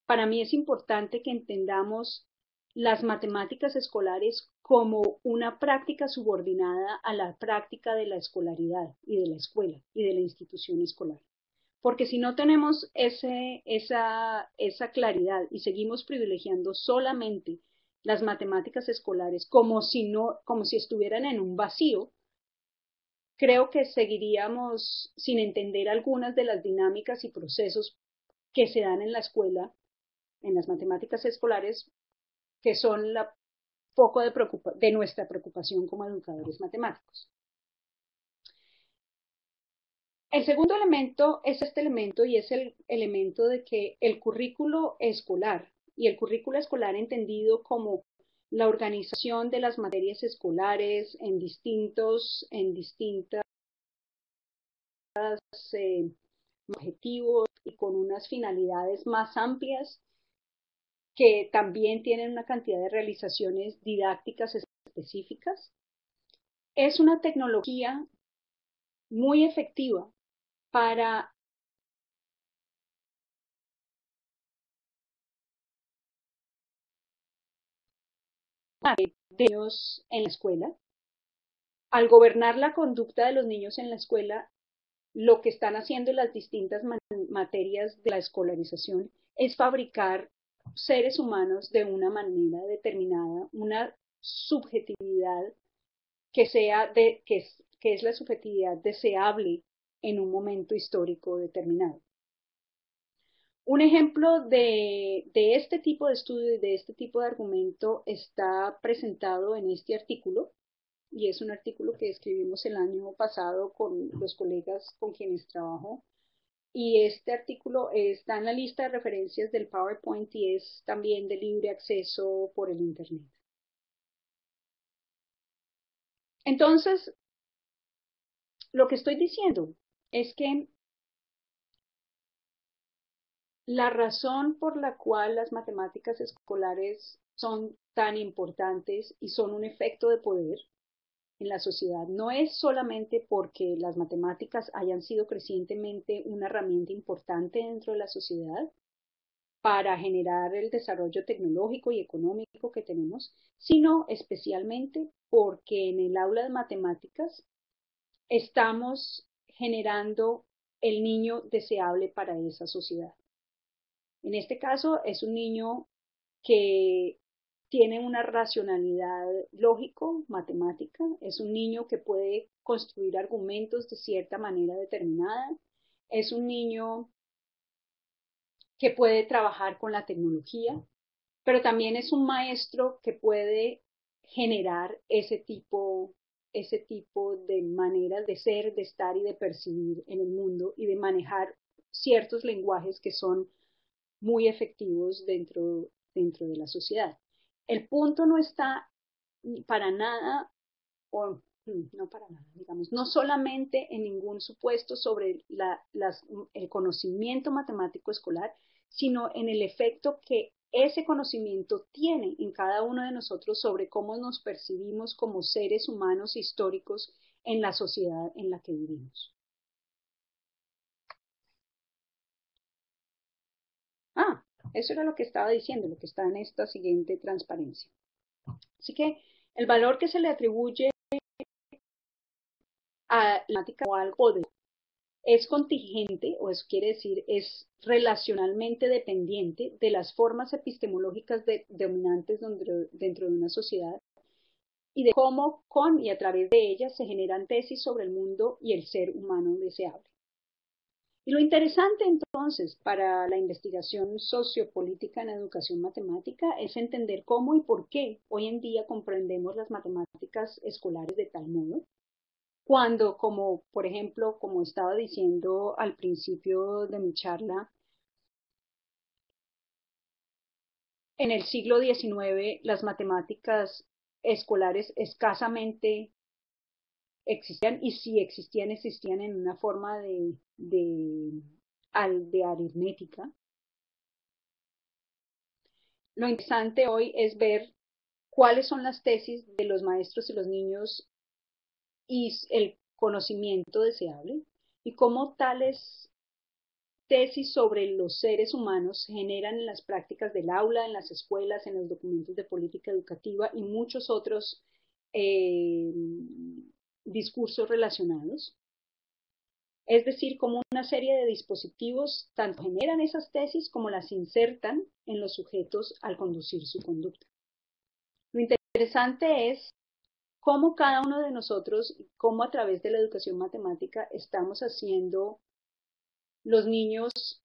para mí es importante que entendamos las matemáticas escolares como una práctica subordinada a la práctica de la escolaridad y de la escuela y de la institución escolar. Porque si no tenemos esa claridad y seguimos privilegiando solamente las matemáticas escolares como si estuvieran en un vacío, creo que seguiríamos sin entender algunas de las dinámicas y procesos que se dan en la escuela, en las matemáticas escolares, que son el foco de nuestra preocupación como educadores matemáticos. El segundo elemento es este elemento, y es el elemento de que el currículo escolar, y el currículo escolar entendido como la organización de las materias escolares en distintas objetivos y con unas finalidades más amplias, que también tienen una cantidad de realizaciones didácticas específicas, es una tecnología muy efectiva para de niños en la escuela. Al gobernar la conducta de los niños en la escuela, lo que están haciendo las distintas materias de la escolarización es fabricar seres humanos de una manera determinada, una subjetividad que sea que es la subjetividad deseable en un momento histórico determinado. Un ejemplo de este tipo de estudio y de este tipo de argumento está presentado en este artículo, y es un artículo que escribimos el año pasado con los colegas con quienes trabajo. Y este artículo está en la lista de referencias del PowerPoint y es también de libre acceso por el Internet. Entonces, lo que estoy diciendo es que la razón por la cual las matemáticas escolares son tan importantes y son un efecto de poder en la sociedad no es solamente porque las matemáticas hayan sido crecientemente una herramienta importante dentro de la sociedad para generar el desarrollo tecnológico y económico que tenemos, sino especialmente porque en el aula de matemáticas estamos generando el niño deseable para esa sociedad. En este caso es un niño que tiene una racionalidad lógico-matemática, es un niño que puede construir argumentos de cierta manera determinada, es un niño que puede trabajar con la tecnología, pero también es un maestro que puede generar ese tipo de maneras de ser, de estar y de percibir en el mundo y de manejar ciertos lenguajes que son muy efectivos dentro de la sociedad. El punto no está para nada, o no para nada, digamos, no solamente en ningún supuesto sobre el conocimiento matemático escolar, sino en el efecto que ese conocimiento tiene en cada uno de nosotros sobre cómo nos percibimos como seres humanos históricos en la sociedad en la que vivimos. Ah, eso era lo que estaba diciendo, lo que está en esta siguiente transparencia. Así que el valor que se le atribuye a la matemática o al poder es contingente, o eso quiere decir, es relacionalmente dependiente de las formas epistemológicas dominantes dentro de una sociedad y de cómo con y a través de ellas se generan tesis sobre el mundo y el ser humano deseable. Y lo interesante entonces para la investigación sociopolítica en educación matemática es entender cómo y por qué hoy en día comprendemos las matemáticas escolares de tal modo, cuando, como por ejemplo, como estaba diciendo al principio de mi charla, en el siglo XIX las matemáticas escolares escasamente existían y si existían, existían en una forma de aritmética. Lo interesante hoy es ver cuáles son las tesis de los maestros y los niños y el conocimiento deseable y cómo tales tesis sobre los seres humanos se generan en las prácticas del aula, en las escuelas, en los documentos de política educativa y muchos otros eh, discursos relacionados. Es decir, como una serie de dispositivos tanto generan esas tesis como las insertan en los sujetos al conducir su conducta. Lo interesante es cómo cada uno de nosotros, cómo a través de la educación matemática estamos haciendo los niños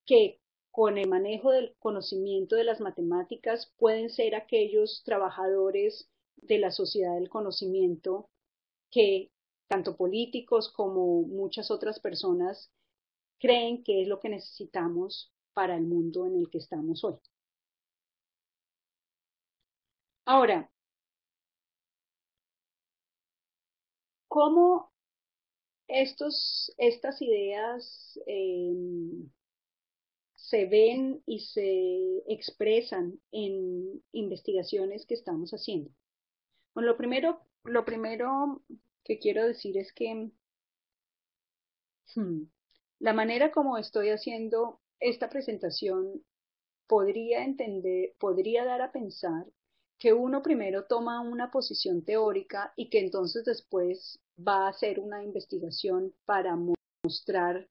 que con el manejo del conocimiento de las matemáticas pueden ser aquellos trabajadores de la sociedad del conocimiento que tanto políticos como muchas otras personas creen que es lo que necesitamos para el mundo en el que estamos hoy. Ahora, ¿cómo estas ideas se ven y se expresan en investigaciones que estamos haciendo? Bueno, lo primero que quiero decir es que la manera como estoy haciendo esta presentación podría dar a pensar que uno primero toma una posición teórica y que entonces después va a hacer una investigación para mostrar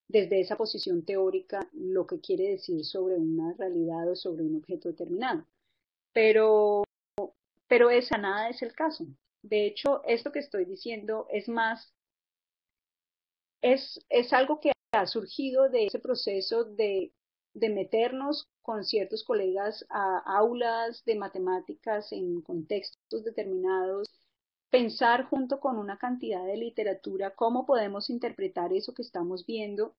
desde esa posición teórica lo que quiere decir sobre una realidad o sobre un objeto determinado. Pero, pero esa nada es el caso. De hecho, esto que estoy diciendo es más, es algo que ha surgido de ese proceso de meternos con ciertos colegas a aulas de matemáticas en contextos determinados, pensar junto con una cantidad de literatura cómo podemos interpretar eso que estamos viendo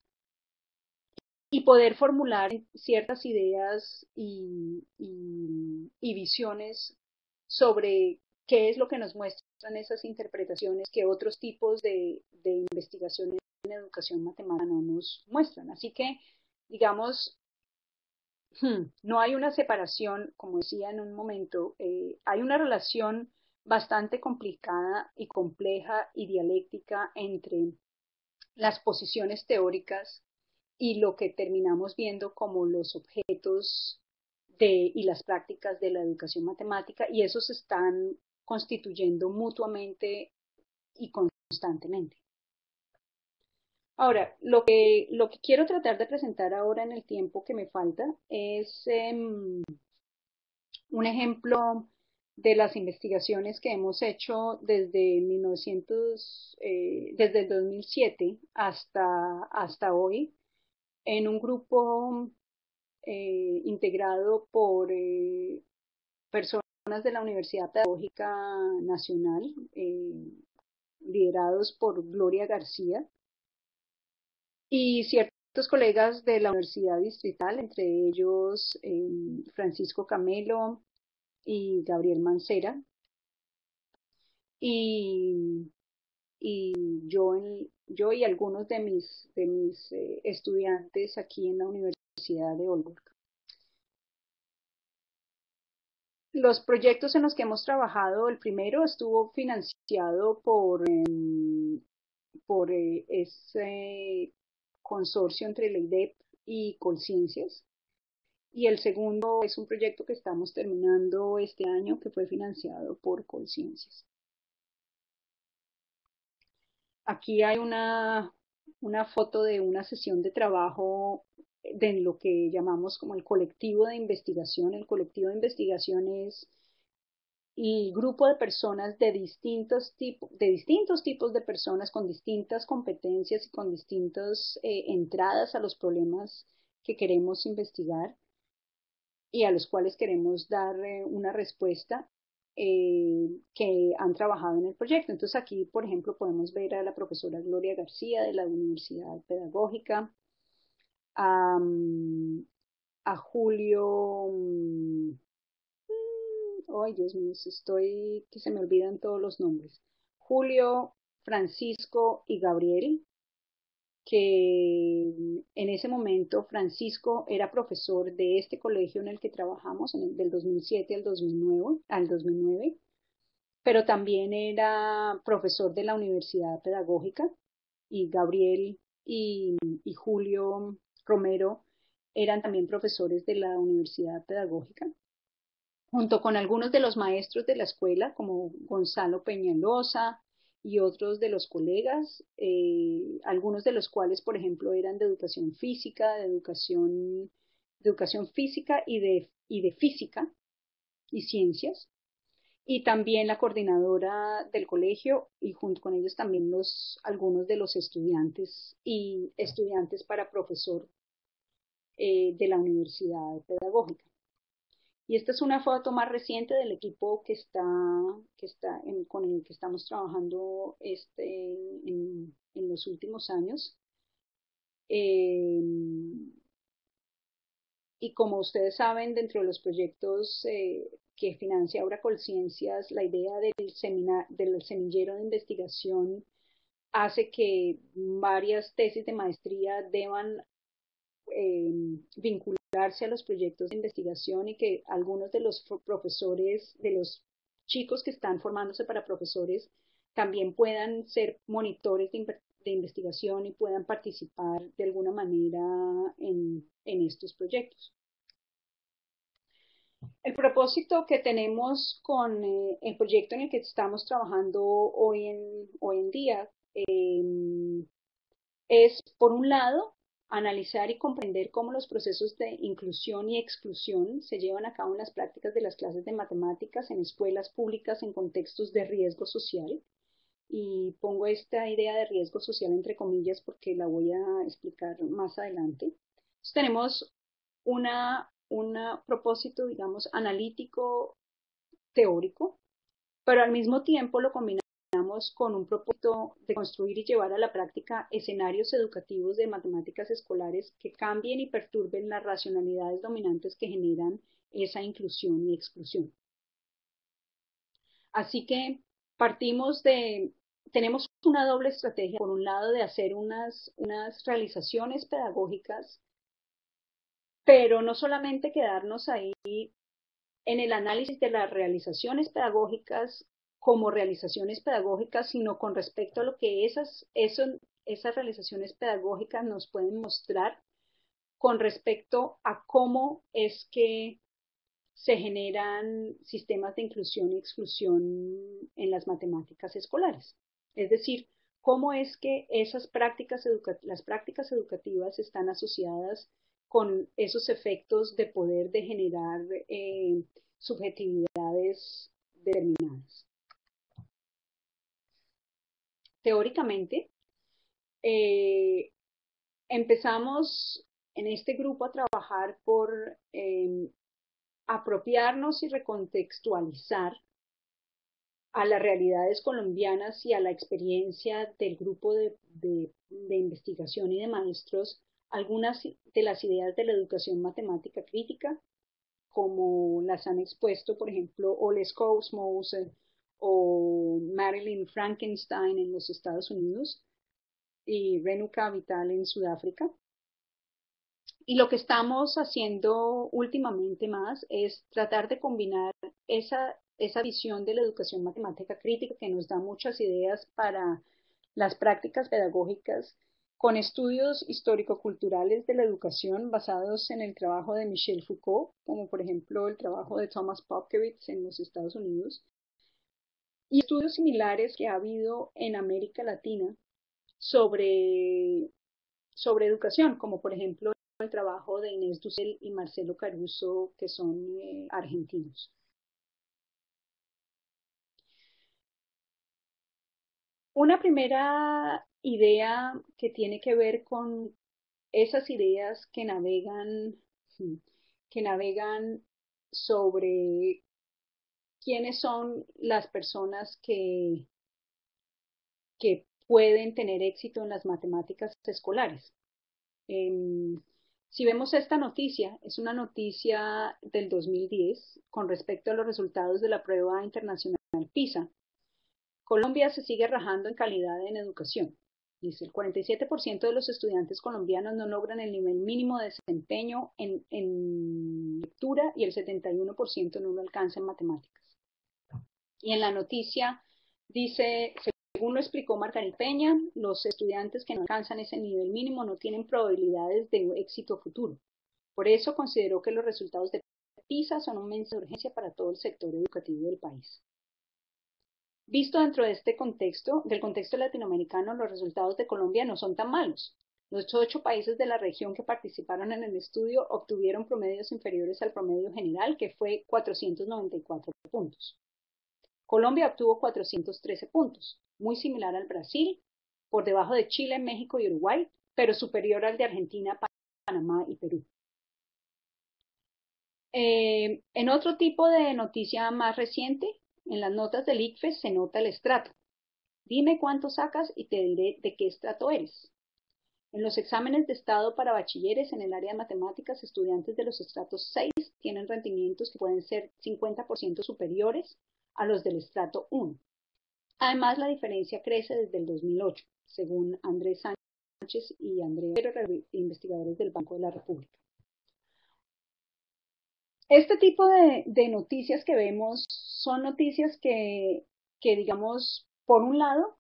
y poder formular ciertas ideas y visiones sobre qué es lo que nos muestran esas interpretaciones que otros tipos de investigaciones en educación matemática no nos muestran. Así que, digamos, no hay una separación, como decía en un momento, hay una relación bastante complicada y compleja y dialéctica entre las posiciones teóricas y lo que terminamos viendo como los objetos y las prácticas de la educación matemática, y esos se están constituyendo mutuamente y constantemente. Ahora, lo que quiero tratar de presentar ahora en el tiempo que me falta es un ejemplo de las investigaciones que hemos hecho desde el 2007 hasta hoy en un grupo integrado por personas de la Universidad Pedagógica Nacional, liderados por Gloria García, y ciertos colegas de la Universidad Distrital, entre ellos Francisco Camelo y Gabriel Mancera, y, y yo y algunos de mis estudiantes aquí en la Universidad de Aalborg. Los proyectos en los que hemos trabajado, el primero estuvo financiado por ese consorcio entre la IDEP y Colciencias. Y el segundo es un proyecto que estamos terminando este año que fue financiado por Colciencias. Aquí hay una foto de una sesión de trabajo de lo que llamamos como el colectivo de investigación. El colectivo de investigación es el grupo de personas de distintos tipos de personas con distintas competencias y con distintas entradas a los problemas que queremos investigar y a los cuales queremos dar una respuesta que han trabajado en el proyecto. Entonces aquí, por ejemplo, podemos ver a la profesora Gloria García de la Universidad Pedagógica, a, a Julio, ay Dios mío, estoy que se me olvidan todos los nombres, Julio, Francisco y Gabriel, que en ese momento Francisco era profesor de este colegio en el que trabajamos, del 2007 al 2009, pero también era profesor de la Universidad Pedagógica, y Gabriel y Julio Romero eran también profesores de la Universidad Pedagógica, junto con algunos de los maestros de la escuela, como Gonzalo Peñalosa y otros de los colegas, algunos de los cuales, por ejemplo, eran de educación física, de educación física y de física y ciencias, y también la coordinadora del colegio, y junto con ellos también algunos de los estudiantes y estudiantes para profesor de la Universidad Pedagógica. Y esta es una foto más reciente del equipo con el que estamos trabajando en los últimos años. Eh, y como ustedes saben, dentro de los proyectos que financia ahora Colciencias, la idea del semillero de investigación hace que varias tesis de maestría deban vincularse a los proyectos de investigación, y que algunos de los profesores, de los chicos que están formándose para profesores, también puedan ser monitores de investigación y puedan participar de alguna manera en estos proyectos. El propósito que tenemos con el proyecto en el que estamos trabajando hoy en día es, por un lado, analizar y comprender cómo los procesos de inclusión y exclusión se llevan a cabo en las prácticas de las clases de matemáticas en escuelas públicas en contextos de riesgo social. Y pongo esta idea de riesgo social entre comillas porque la voy a explicar más adelante. Entonces, tenemos un propósito, digamos, analítico, teórico, pero al mismo tiempo lo combinamos con un propósito de construir y llevar a la práctica escenarios educativos de matemáticas escolares que cambien y perturben las racionalidades dominantes que generan esa inclusión y exclusión. Así que tenemos una doble estrategia, por un lado de hacer unas realizaciones pedagógicas, pero no solamente quedarnos ahí en el análisis de las realizaciones pedagógicas como realizaciones pedagógicas, sino con respecto a lo que esas realizaciones pedagógicas nos pueden mostrar con respecto a cómo es que se generan sistemas de inclusión y exclusión en las matemáticas escolares. Es decir, cómo es que las prácticas educativas están asociadas con esos efectos de poder de generar subjetividades determinadas. Teóricamente, empezamos en este grupo a trabajar por apropiarnos y recontextualizar a las realidades colombianas y a la experiencia del grupo de investigación y de maestros algunas de las ideas de la educación matemática crítica, como las han expuesto, por ejemplo, Ole Kousmos o Marilyn Frankenstein en los Estados Unidos y Renuka Vital en Sudáfrica. Y lo que estamos haciendo últimamente más es tratar de combinar esa visión de la educación matemática crítica que nos da muchas ideas para las prácticas pedagógicas con estudios histórico-culturales de la educación basados en el trabajo de Michel Foucault, como por ejemplo el trabajo de Thomas Popkewitz en los Estados Unidos, y estudios similares que ha habido en América Latina sobre educación, como por ejemplo el trabajo de Inés Dussel y Marcelo Caruso, que son argentinos. Una primera idea que tiene que ver con esas ideas que navegan sobre quiénes son las personas que pueden tener éxito en las matemáticas escolares. Si vemos esta noticia, es una noticia del 2010 con respecto a los resultados de la prueba internacional PISA. Colombia se sigue rajando en calidad en educación. Dice, el 47% de los estudiantes colombianos no logran el nivel mínimo de desempeño en lectura y el 71% no lo alcanza en matemáticas. Y en la noticia dice, según lo explicó Margarita Peña, los estudiantes que no alcanzan ese nivel mínimo no tienen probabilidades de éxito futuro. Por eso consideró que los resultados de PISA son un mensaje de urgencia para todo el sector educativo del país. Visto dentro de este contexto, del contexto latinoamericano, los resultados de Colombia no son tan malos. Los 8 países de la región que participaron en el estudio obtuvieron promedios inferiores al promedio general, que fue 494 puntos. Colombia obtuvo 413 puntos, muy similar al Brasil, por debajo de Chile, México y Uruguay, pero superior al de Argentina, Panamá y Perú. En otro tipo de noticia más reciente, en las notas del ICFES se nota el estrato. Dime cuánto sacas y te diré de qué estrato eres. En los exámenes de estado para bachilleres en el área de matemáticas, estudiantes de los estratos 6 tienen rendimientos que pueden ser 50% superiores a los del estrato 1. Además, la diferencia crece desde el 2008, según Andrés Sánchez y Andrea Herrera, investigadores del Banco de la República. Este tipo de noticias que vemos son noticias que digamos, por un lado,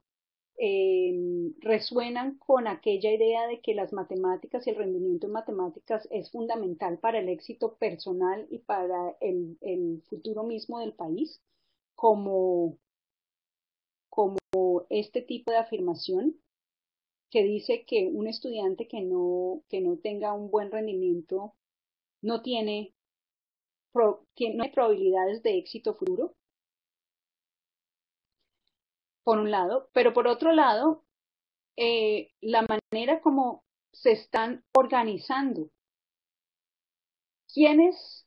resuenan con aquella idea de que las matemáticas y el rendimiento en matemáticas es fundamental para el éxito personal y para el futuro mismo del país, como este tipo de afirmación. que dice que un estudiante que no tenga un buen rendimiento no tiene, no hay probabilidades de éxito futuro, por un lado, pero por otro lado, la manera como se están organizando, quiénes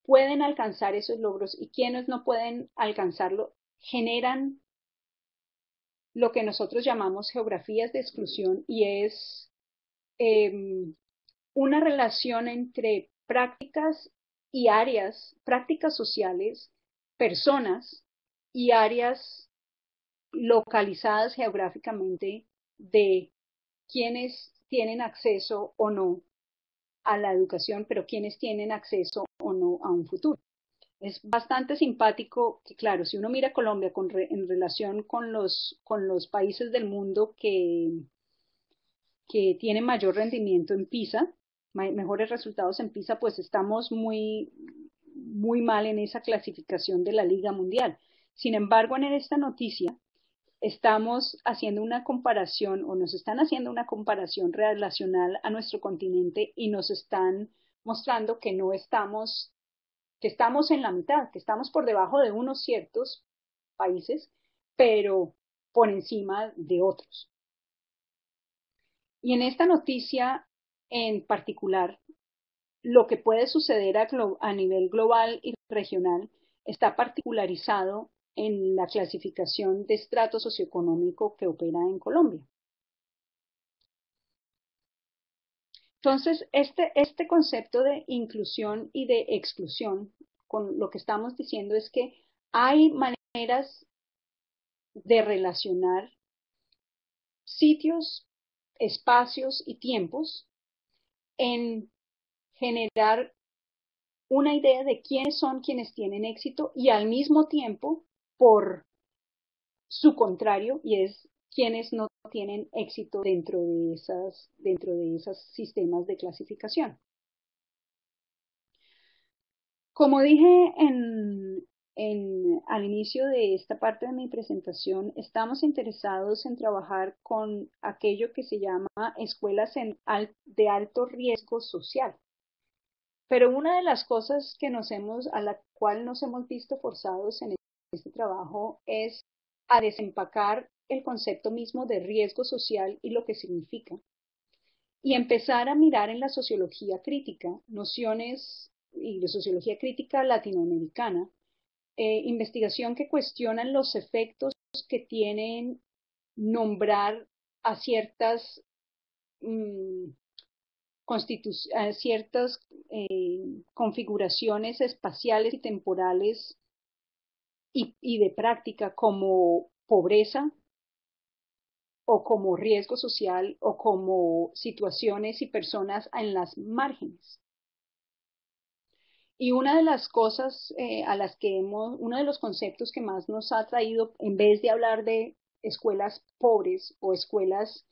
pueden alcanzar esos logros y quiénes no pueden alcanzarlo, generan lo que nosotros llamamos geografías de exclusión y es eh, una relación entre prácticas y áreas, prácticas sociales, personas y áreas localizadas geográficamente de quienes tienen acceso o no a la educación, pero quienes tienen acceso o no a un futuro. Es bastante simpático que, claro, si uno mira Colombia en relación con los países del mundo que tienen mayor rendimiento en PISA, mejores resultados en PISA, pues estamos muy mal en esa clasificación de la Liga Mundial. Sin embargo, en esta noticia estamos haciendo una comparación o nos están haciendo una comparación relacional a nuestro continente y nos están mostrando que no estamos, que estamos en la mitad, que estamos por debajo de unos ciertos países, pero por encima de otros. Y en esta noticia en particular, lo que puede suceder a nivel global y regional está particularizado en la clasificación de estrato socioeconómico que opera en Colombia. Entonces, este concepto de inclusión y de exclusión, con lo que estamos diciendo es que hay maneras de relacionar sitios, espacios y tiempos en generar una idea de quiénes son quienes tienen éxito y al mismo tiempo, por su contrario, y es quienes no tienen éxito dentro de esos sistemas de clasificación. Como dije al inicio de esta parte de mi presentación, estamos interesados en trabajar con aquello que se llama escuelas de alto riesgo social. Pero una de las cosas a la cual nos hemos visto forzados en este trabajo es a desempacar el concepto mismo de riesgo social y lo que significa, y empezar a mirar en la sociología crítica nociones y de sociología crítica latinoamericana, investigación que cuestionan los efectos que tienen nombrar a mm, ciertas configuraciones espaciales y temporales y de práctica como pobreza o como riesgo social o como situaciones y personas en las márgenes. Y una de las cosas uno de los conceptos que más nos ha traído, en vez de hablar de escuelas pobres o escuelas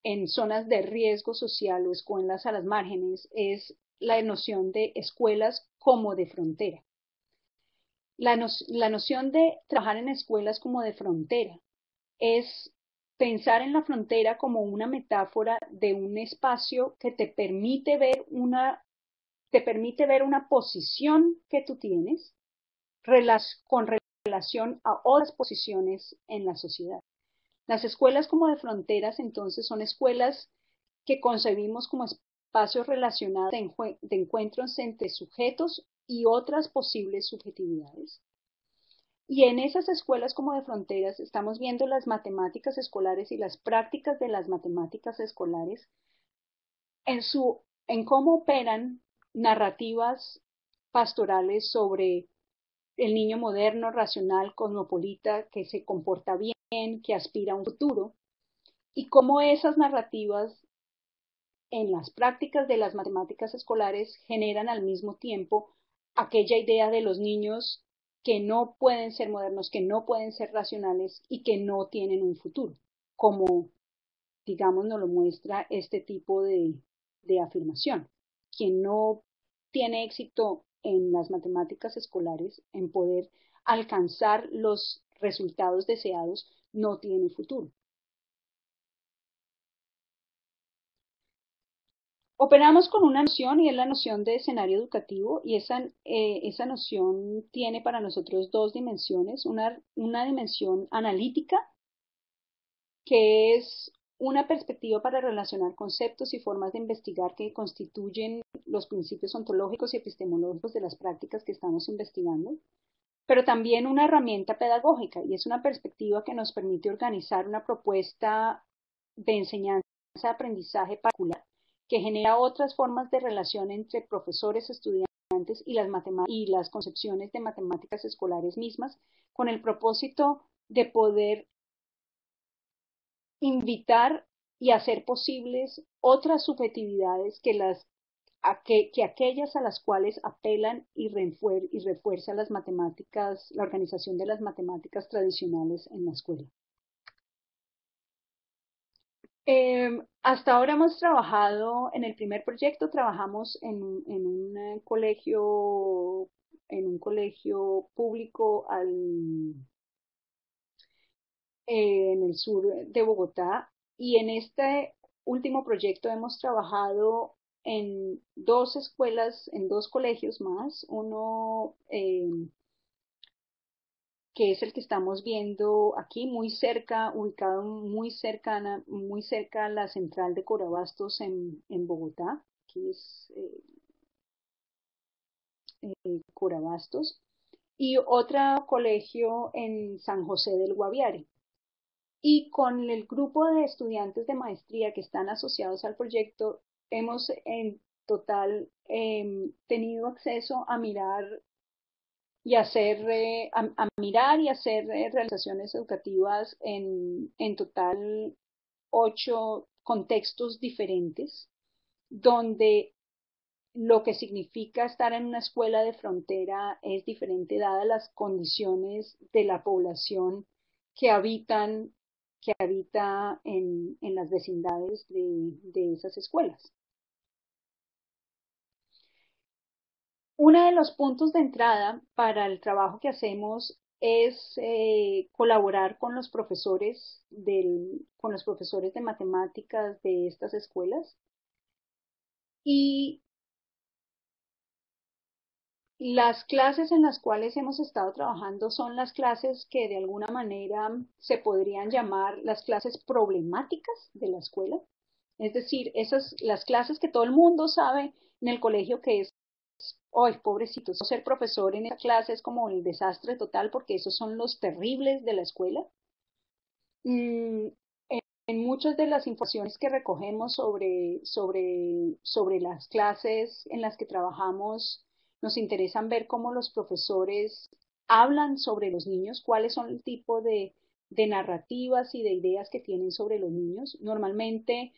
en zonas de riesgo social o escuelas a las márgenes, es la noción de escuelas como de frontera. La noción de trabajar en escuelas como de frontera es pensar en la frontera como una metáfora de un espacio que te permite ver una posición que tú tienes con relación a otras posiciones en la sociedad. Las escuelas como de fronteras entonces son escuelas que concebimos como espacios relacionados de encuentros entre sujetos y otras posibles subjetividades. Y en esas escuelas como de fronteras estamos viendo las matemáticas escolares y las prácticas de las matemáticas escolares en cómo operan narrativas pastorales sobre el niño moderno, racional, cosmopolita, que se comporta bien, que aspira a un futuro, y cómo esas narrativas en las prácticas de las matemáticas escolares generan al mismo tiempo aquella idea de los niños que no pueden ser modernos, que no pueden ser racionales y que no tienen un futuro, como digamos nos lo muestra este tipo de afirmación. Quien no tiene éxito en las matemáticas escolares, en poder alcanzar los resultados deseados, no tiene futuro. Operamos con una noción y es la noción de escenario educativo y esa noción tiene para nosotros dos dimensiones, una dimensión analítica que es una perspectiva para relacionar conceptos y formas de investigar que constituyen los principios ontológicos y epistemológicos de las prácticas que estamos investigando, pero también una herramienta pedagógica y es una perspectiva que nos permite organizar una propuesta de enseñanza de aprendizaje particular que genera otras formas de relación entre profesores, estudiantes y las concepciones de matemáticas escolares mismas, con el propósito de poder invitar y hacer posibles otras subjetividades que aquellas a las cuales apelan y refuerzan las matemáticas, la organización de las matemáticas tradicionales en la escuela. Hasta ahora hemos trabajado, en el primer proyecto trabajamos en un colegio público en el sur de Bogotá y en este último proyecto hemos trabajado en dos escuelas, en dos colegios más, uno que es el que estamos viendo aquí muy cerca, ubicado muy cerca a la central de Corabastos en Bogotá, que es Corabastos, y otro colegio en San José del Guaviare. Y con el grupo de estudiantes de maestría que están asociados al proyecto, hemos en total tenido acceso a mirar a mirar y hacer realizaciones educativas en total 8 contextos diferentes, donde lo que significa estar en una escuela de frontera es diferente dadas las condiciones de la población que habitan que habita en las vecindades de esas escuelas. Uno de los puntos de entrada para el trabajo que hacemos es colaborar con los profesores de matemáticas de estas escuelas y las clases en las cuales hemos estado trabajando son las clases que de alguna manera se podrían llamar las clases problemáticas de la escuela. Es decir, las clases que todo el mundo sabe en el colegio que es, ¡ay, pobrecitos! Ser profesor en esa clase es como el desastre total porque esos son los terribles de la escuela. Mm, en muchas de las informaciones que recogemos sobre las clases en las que trabajamos, nos interesan ver cómo los profesores hablan sobre los niños, cuáles son el tipo de narrativas y de ideas que tienen sobre los niños. Normalmente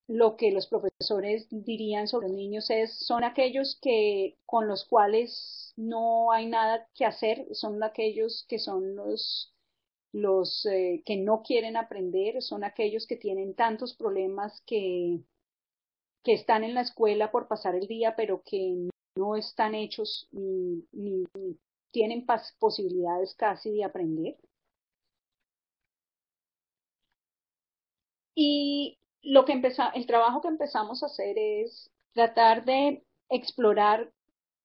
lo que los profesores dirían sobre los niños son aquellos con los cuales no hay nada que hacer, son aquellos que son los que no quieren aprender, son aquellos que tienen tantos problemas que están en la escuela por pasar el día, pero que no están hechos ni tienen posibilidades casi de aprender. Y el trabajo que empezamos a hacer es tratar de explorar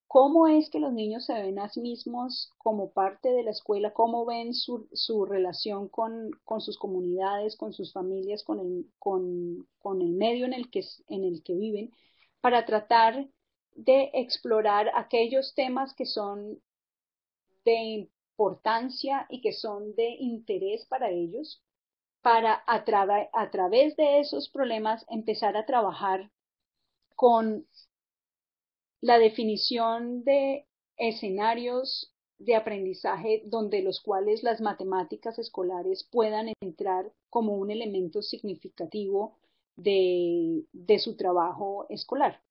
cómo es que los niños se ven a sí mismos como parte de la escuela, cómo ven su relación con sus comunidades, con sus familias, con el medio en el que viven, para tratar de explorar aquellos temas que son de importancia y que son de interés para ellos, para a través de esos problemas empezar a trabajar con la definición de escenarios de aprendizaje donde los cuales las matemáticas escolares puedan entrar como un elemento significativo de su trabajo escolar.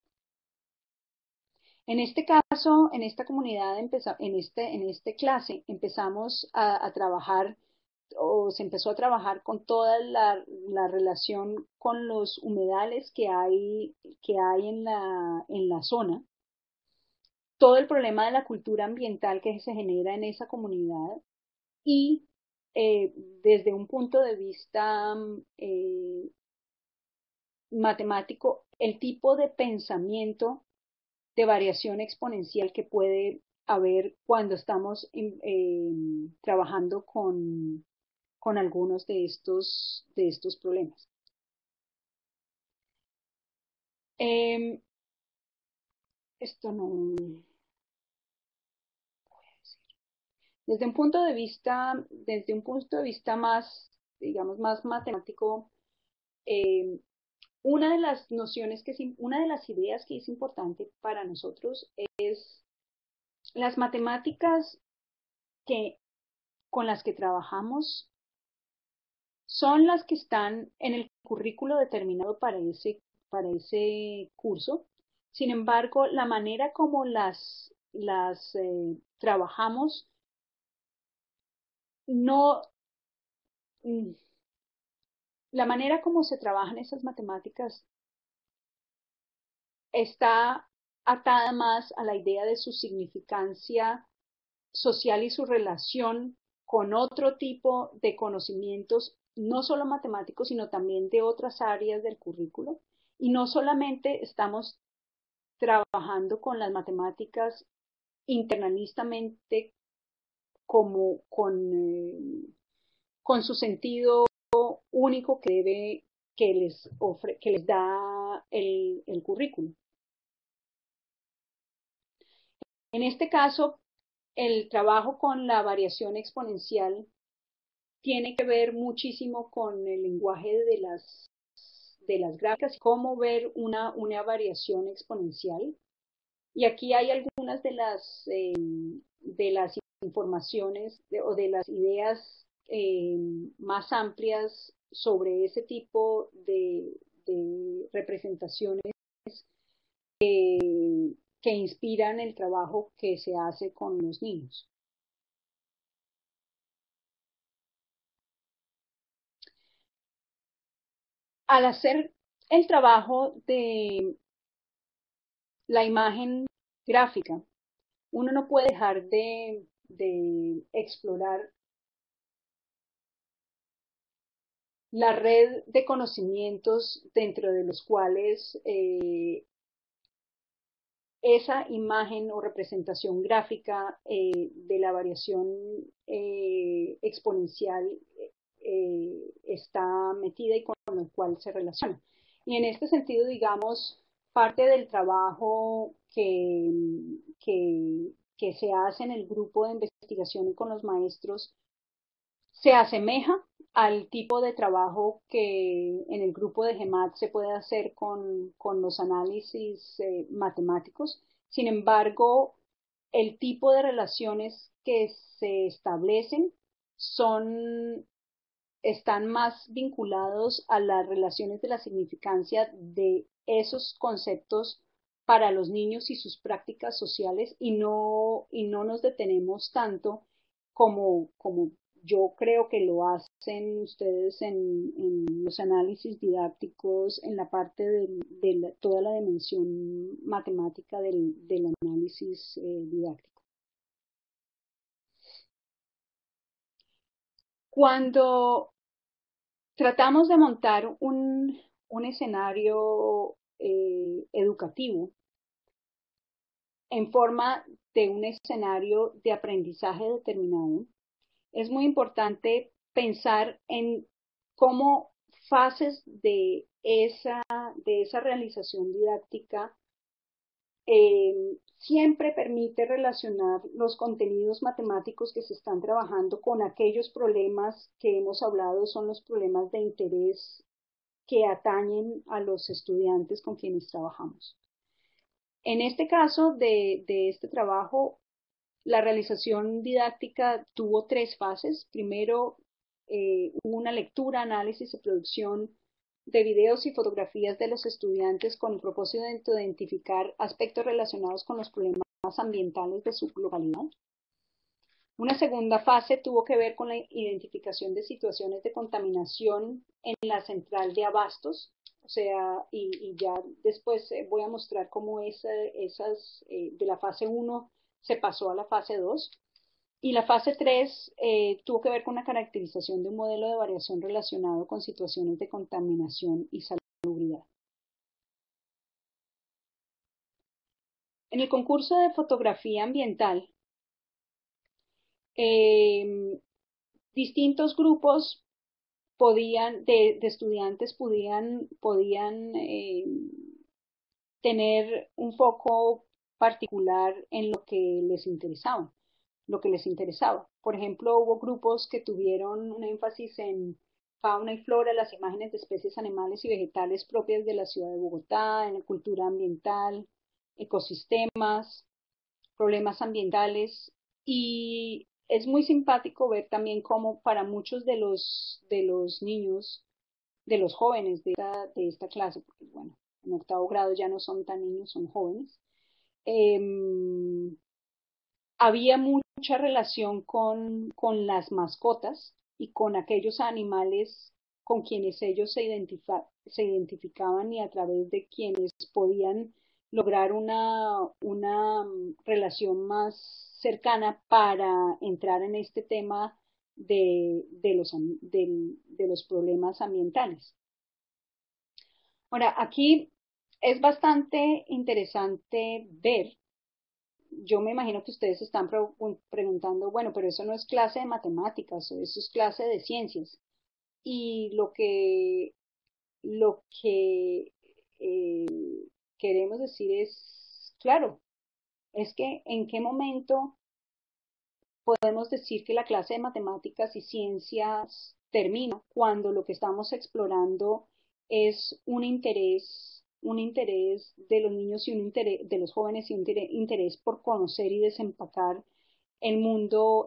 En este caso, en esta comunidad, en este clase, empezamos a trabajar o se empezó a trabajar con toda la relación con los humedales que hay en la zona, todo el problema de la cultura ambiental que se genera en esa comunidad y desde un punto de vista matemático el tipo de pensamiento de variación exponencial que puede haber cuando estamos trabajando con algunos de estos problemas. Eh, esto no. Desde un punto de vista más, digamos, más matemático, eh, una de las nociones una de las ideas que es importante para nosotros es las matemáticas que, con las que trabajamos son las que están en el currículo determinado para ese curso. Sin embargo, la manera como las trabajamos no, mm, la manera como se trabajan esas matemáticas está atada más a la idea de su significancia social y su relación con otro tipo de conocimientos, no solo matemáticos, sino también de otras áreas del currículo. Y no solamente estamos trabajando con las matemáticas internalistamente como con su sentido único que les da el currículo. En este caso, el trabajo con la variación exponencial tiene que ver muchísimo con el lenguaje de las gráficas, cómo ver una variación exponencial. Y aquí hay algunas de las informaciones o de las ideas más amplias sobre ese tipo de representaciones que inspiran el trabajo que se hace con los niños. Al hacer el trabajo de la imagen gráfica, uno no puede dejar de explorar la red de conocimientos dentro de los cuales esa imagen o representación gráfica de la variación exponencial está metida y con el cual se relaciona. Y en este sentido, digamos, parte del trabajo que se hace en el grupo de investigación y con los maestros se asemeja al tipo de trabajo que en el grupo de GEMAT se puede hacer con los análisis matemáticos. Sin embargo, el tipo de relaciones que se establecen están más vinculados a las relaciones de la significancia de esos conceptos para los niños y sus prácticas sociales y no nos detenemos tanto como yo creo que lo hacen ustedes en los análisis didácticos, en la parte de toda la dimensión matemática del análisis didáctico. Cuando tratamos de montar un escenario educativo en forma de un escenario de aprendizaje determinado, es muy importante pensar en cómo fases de esa realización didáctica siempre permite relacionar los contenidos matemáticos que se están trabajando con aquellos problemas que hemos hablado, son los problemas de interés que atañen a los estudiantes con quienes trabajamos. En este caso de este trabajo, la realización didáctica tuvo tres fases. Primero, hubo una lectura, análisis y producción de videos y fotografías de los estudiantes con el propósito de identificar aspectos relacionados con los problemas ambientales de su localidad. Una segunda fase tuvo que ver con la identificación de situaciones de contaminación en la central de abastos, o sea, y ya después voy a mostrar cómo de la fase 1 se pasó a la fase 2. Y la fase 3 tuvo que ver con la caracterización de un modelo de variación relacionado con situaciones de contaminación y salubridad. En el concurso de fotografía ambiental, eh, distintos grupos de estudiantes podían tener un foco particular en lo que les interesaba. Por ejemplo, hubo grupos que tuvieron un énfasis en fauna y flora, las imágenes de especies animales y vegetales propias de la ciudad de Bogotá, en la cultura ambiental, ecosistemas, problemas ambientales, y es muy simpático ver también cómo para muchos de los niños, de los jóvenes de esta clase, porque bueno, en octavo grado ya no son tan niños, son jóvenes, eh, había mucha relación con las mascotas y con aquellos animales con quienes ellos se identificaban y a través de quienes podían lograr una relación más cercana para entrar en este tema de los problemas ambientales. Ahora, aquí es bastante interesante ver. Yo me imagino que ustedes están preguntando, bueno, pero eso no es clase de matemáticas, o eso es clase de ciencias. Y lo que eh, queremos decir es, claro, es que en qué momento podemos decir que la clase de matemáticas y ciencias termina cuando lo que estamos explorando es un interés de los niños y un interés de los jóvenes y un interés por conocer y desempacar el mundo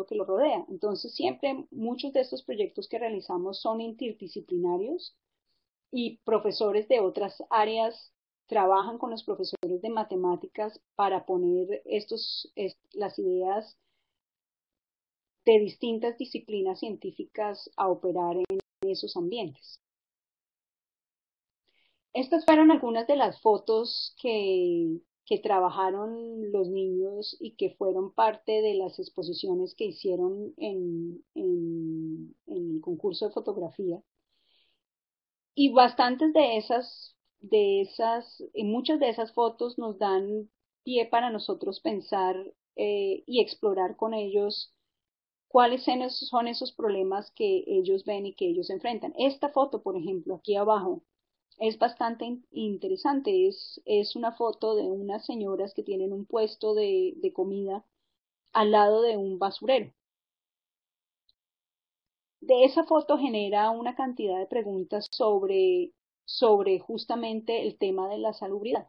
que lo rodea. Entonces, siempre muchos de estos proyectos que realizamos son interdisciplinarios y profesores de otras áreas trabajan con los profesores de matemáticas para poner las ideas de distintas disciplinas científicas a operar en esos ambientes. Estas fueron algunas de las fotos que trabajaron los niños y que fueron parte de las exposiciones que hicieron en el concurso de fotografía. Y bastantes y muchas de esas fotos nos dan pie para nosotros pensar y explorar con ellos cuáles son esos problemas que ellos ven y que ellos enfrentan. Esta foto, por ejemplo, aquí abajo, es bastante interesante. Es una foto de unas señoras que tienen un puesto de comida al lado de un basurero. De esa foto genera una cantidad de preguntas sobre justamente el tema de la salubridad.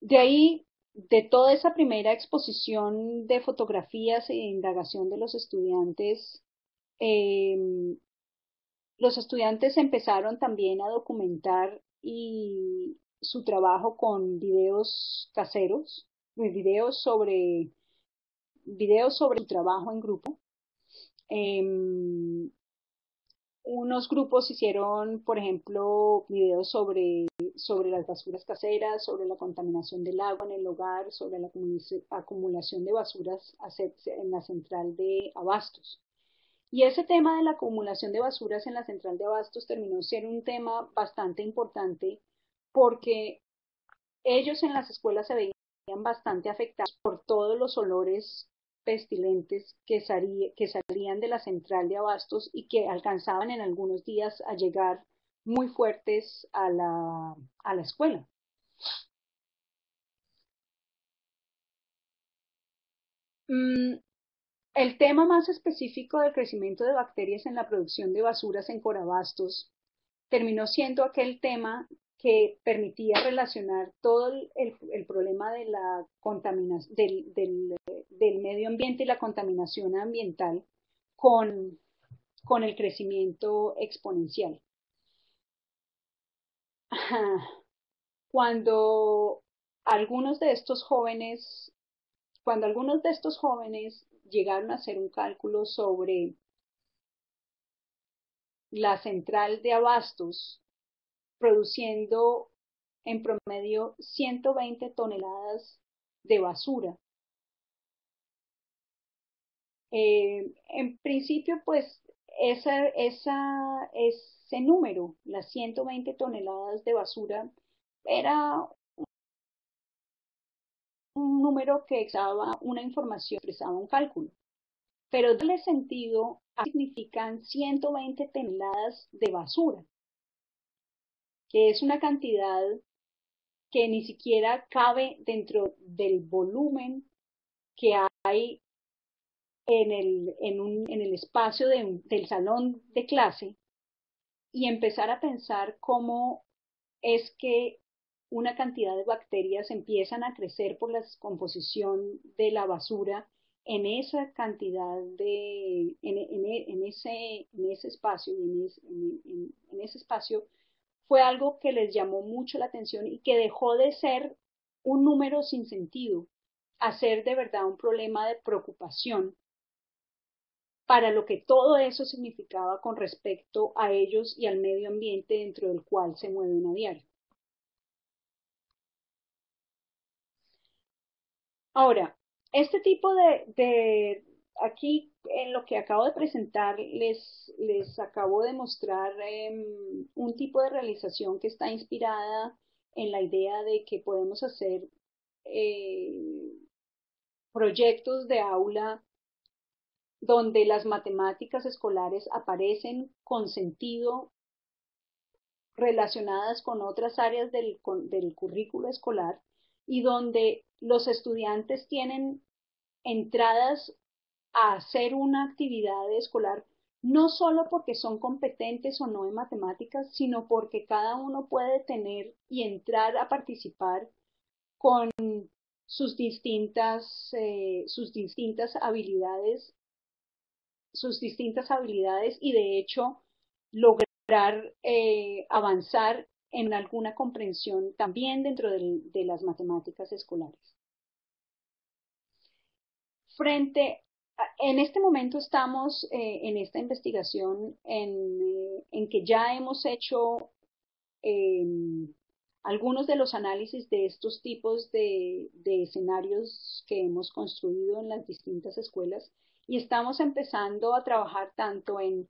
De ahí, de toda esa primera exposición de fotografías e indagación de eh, los estudiantes empezaron también a documentar su trabajo con videos caseros, videos sobre su trabajo en grupo. Eh, Unos grupos hicieron, por ejemplo, videos sobre las basuras caseras, sobre la contaminación del agua en el hogar, sobre la acumulación de basuras en la central de abastos. Y ese tema de la acumulación de basuras en la central de abastos terminó siendo un tema bastante importante porque ellos en las escuelas se veían bastante afectados por todos los olores pestilentes que salían de la central de abastos y que alcanzaban en algunos días a llegar muy fuertes a la escuela. El tema más específico del crecimiento de bacterias en la producción de basuras en Corabastos terminó siendo aquel tema que permitía relacionar todo el problema de la contaminación del medio ambiente y la contaminación ambiental con, con el crecimiento exponencial. Cuando algunos de estos jóvenes, cuando algunos de estos jóvenes llegaron a hacer un cálculo sobre la central de abastos produciendo en promedio 120 toneladas de basura. En principio, pues ese número, las 120 toneladas de basura, era un número que expresaba una información, expresaba un cálculo. Pero darle sentido significan 120 toneladas de basura, que es una cantidad que ni siquiera cabe dentro del volumen que hay en el espacio del salón de clase, y empezar a pensar cómo es que una cantidad de bacterias empiezan a crecer por la descomposición de la basura en esa cantidad en ese espacio, en ese espacio, fue algo que les llamó mucho la atención y que dejó de ser un número sin sentido a ser de verdad un problema de preocupación para lo que todo eso significaba con respecto a ellos y al medio ambiente dentro del cual se mueven a diario. Ahora, este tipo aquí en lo que acabo de presentar, les acabo de mostrar un tipo de realización que está inspirada en la idea de que podemos hacer eh, proyectos de aula donde las matemáticas escolares aparecen con sentido relacionadas con otras áreas del currículo escolar y donde los estudiantes tienen entradas a hacer una actividad escolar no solo porque son competentes o no en matemáticas, sino porque cada uno puede tener y entrar a participar con sus distintas habilidades, y de hecho lograr avanzar en alguna comprensión también dentro de las matemáticas escolares. En este momento estamos en esta investigación en que ya hemos hecho eh, algunos de los análisis de estos tipos de escenarios que hemos construido en las distintas escuelas, y estamos empezando a trabajar tanto en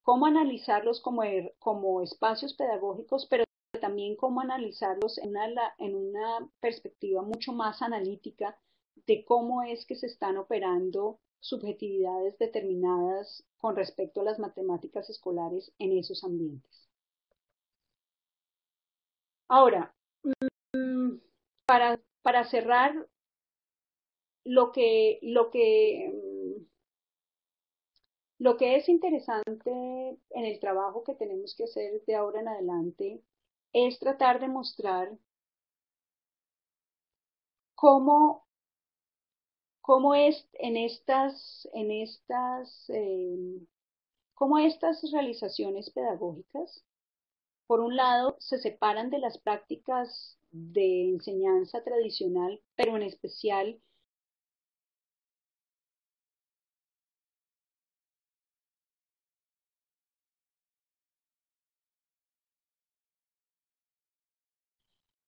cómo analizarlos como espacios pedagógicos, pero también cómo analizarlos en una perspectiva mucho más analítica de cómo es que se están operando subjetividades determinadas con respecto a las matemáticas escolares en esos ambientes. Ahora, mm, para cerrar, lo que, lo que, mm, lo que es interesante en el trabajo que tenemos que hacer de ahora en adelante es tratar de mostrar cómo, cómo es cómo estas realizaciones pedagógicas, por un lado, se separan de las prácticas de enseñanza tradicional, pero en especial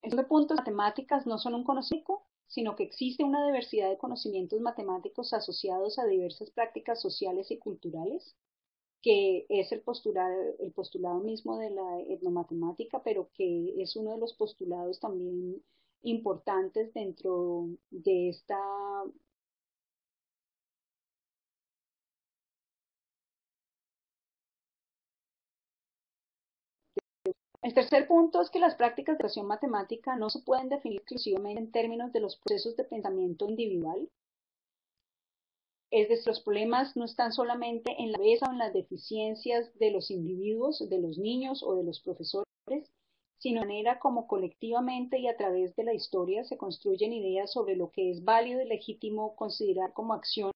este punto, las matemáticas no son un conocimiento, sino que existe una diversidad de conocimientos matemáticos asociados a diversas prácticas sociales y culturales, que es el postulado mismo de la etnomatemática, pero que es uno de los postulados también importantes dentro de esta. El tercer punto es que las prácticas de educación matemática no se pueden definir exclusivamente en términos de los procesos de pensamiento individual. Es decir, los problemas no están solamente en la cabeza o en las deficiencias de los individuos, de los niños o de los profesores, sino en la manera como colectivamente y a través de la historia se construyen ideas sobre lo que es válido y legítimo considerar como acción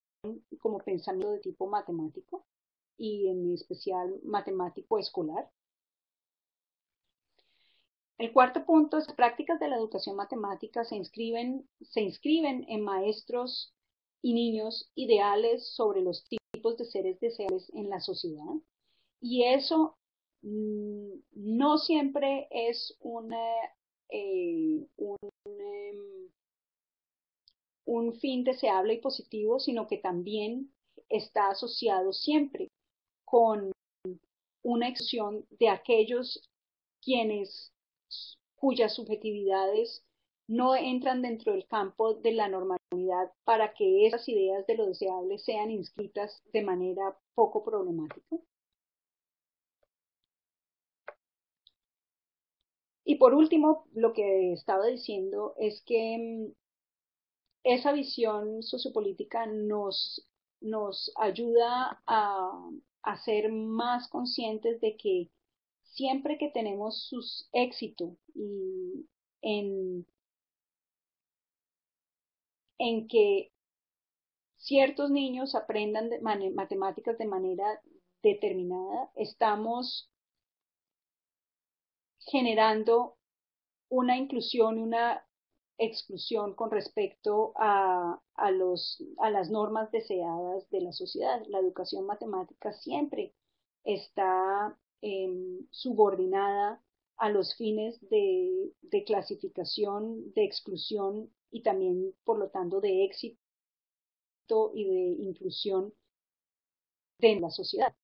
y como pensamiento de tipo matemático, y en especial matemático escolar. El cuarto punto es que las prácticas de la educación matemática se inscriben en maestros y niños ideales sobre los tipos de seres deseables en la sociedad. Y eso no siempre es un fin deseable y positivo, sino que también está asociado siempre con una exclusión de aquellos quienes cuyas subjetividades no entran dentro del campo de la normalidad para que esas ideas de lo deseable sean inscritas de manera poco problemática. Y por último, lo que estaba diciendo es que esa visión sociopolítica nos ayuda a ser más conscientes de que siempre que tenemos sus éxito y en, en que ciertos niños aprendan matemáticas de manera determinada, estamos generando una inclusión y una exclusión con respecto a las normas deseadas de la sociedad. La educación matemática siempre está subordinada a los fines de clasificación, de exclusión y también, por lo tanto, de éxito y de inclusión de la sociedad.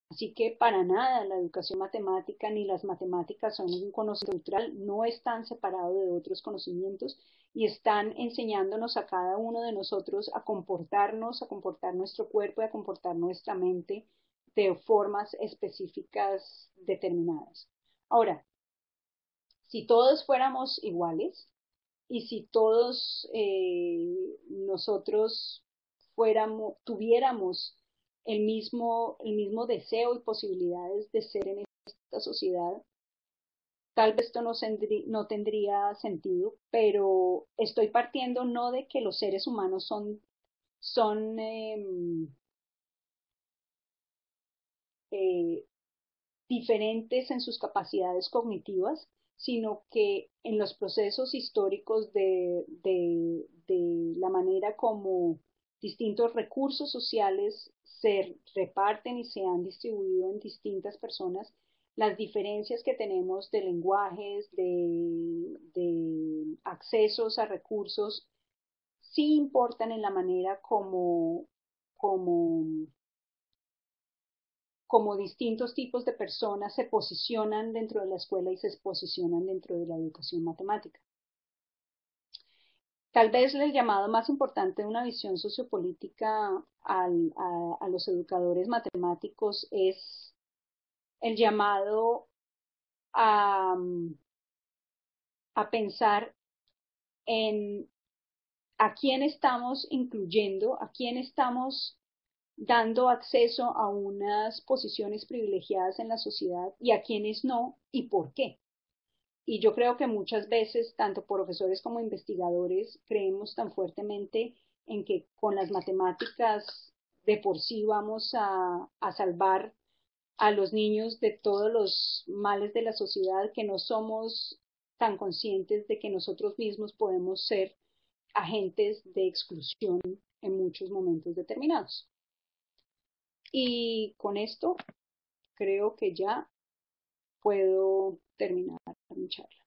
Así que para nada la educación matemática ni las matemáticas son un conocimiento neutral, no están separados de otros conocimientos y están enseñándonos a cada uno de nosotros a comportarnos, a comportar nuestro cuerpo y a comportar nuestra mente de formas específicas determinadas. Ahora, si todos fuéramos iguales y si todos nosotros tuviéramos el mismo deseo y posibilidades de ser en esta sociedad, tal vez esto no tendría sentido, pero estoy partiendo no de que los seres humanos son eh, diferentes en sus capacidades cognitivas, sino que en los procesos históricos de la manera como distintos recursos sociales se reparten y se han distribuido en distintas personas, las diferencias que tenemos de lenguajes, de accesos a recursos, sí importan en la manera como como distintos tipos de personas se posicionan dentro de la escuela y se posicionan dentro de la educación matemática. Tal vez el llamado más importante de una visión sociopolítica a los educadores matemáticos es el llamado a, a pensar en a quién estamos incluyendo, a quién estamos dando acceso a unas posiciones privilegiadas en la sociedad y a quienes no y por qué. Y yo creo que muchas veces, tanto profesores como investigadores, creemos tan fuertemente en que con las matemáticas de por sí vamos a salvar a los niños de todos los males de la sociedad, que no somos tan conscientes de que nosotros mismos podemos ser agentes de exclusión en muchos momentos determinados. Y con esto creo que ya puedo terminar mi charla.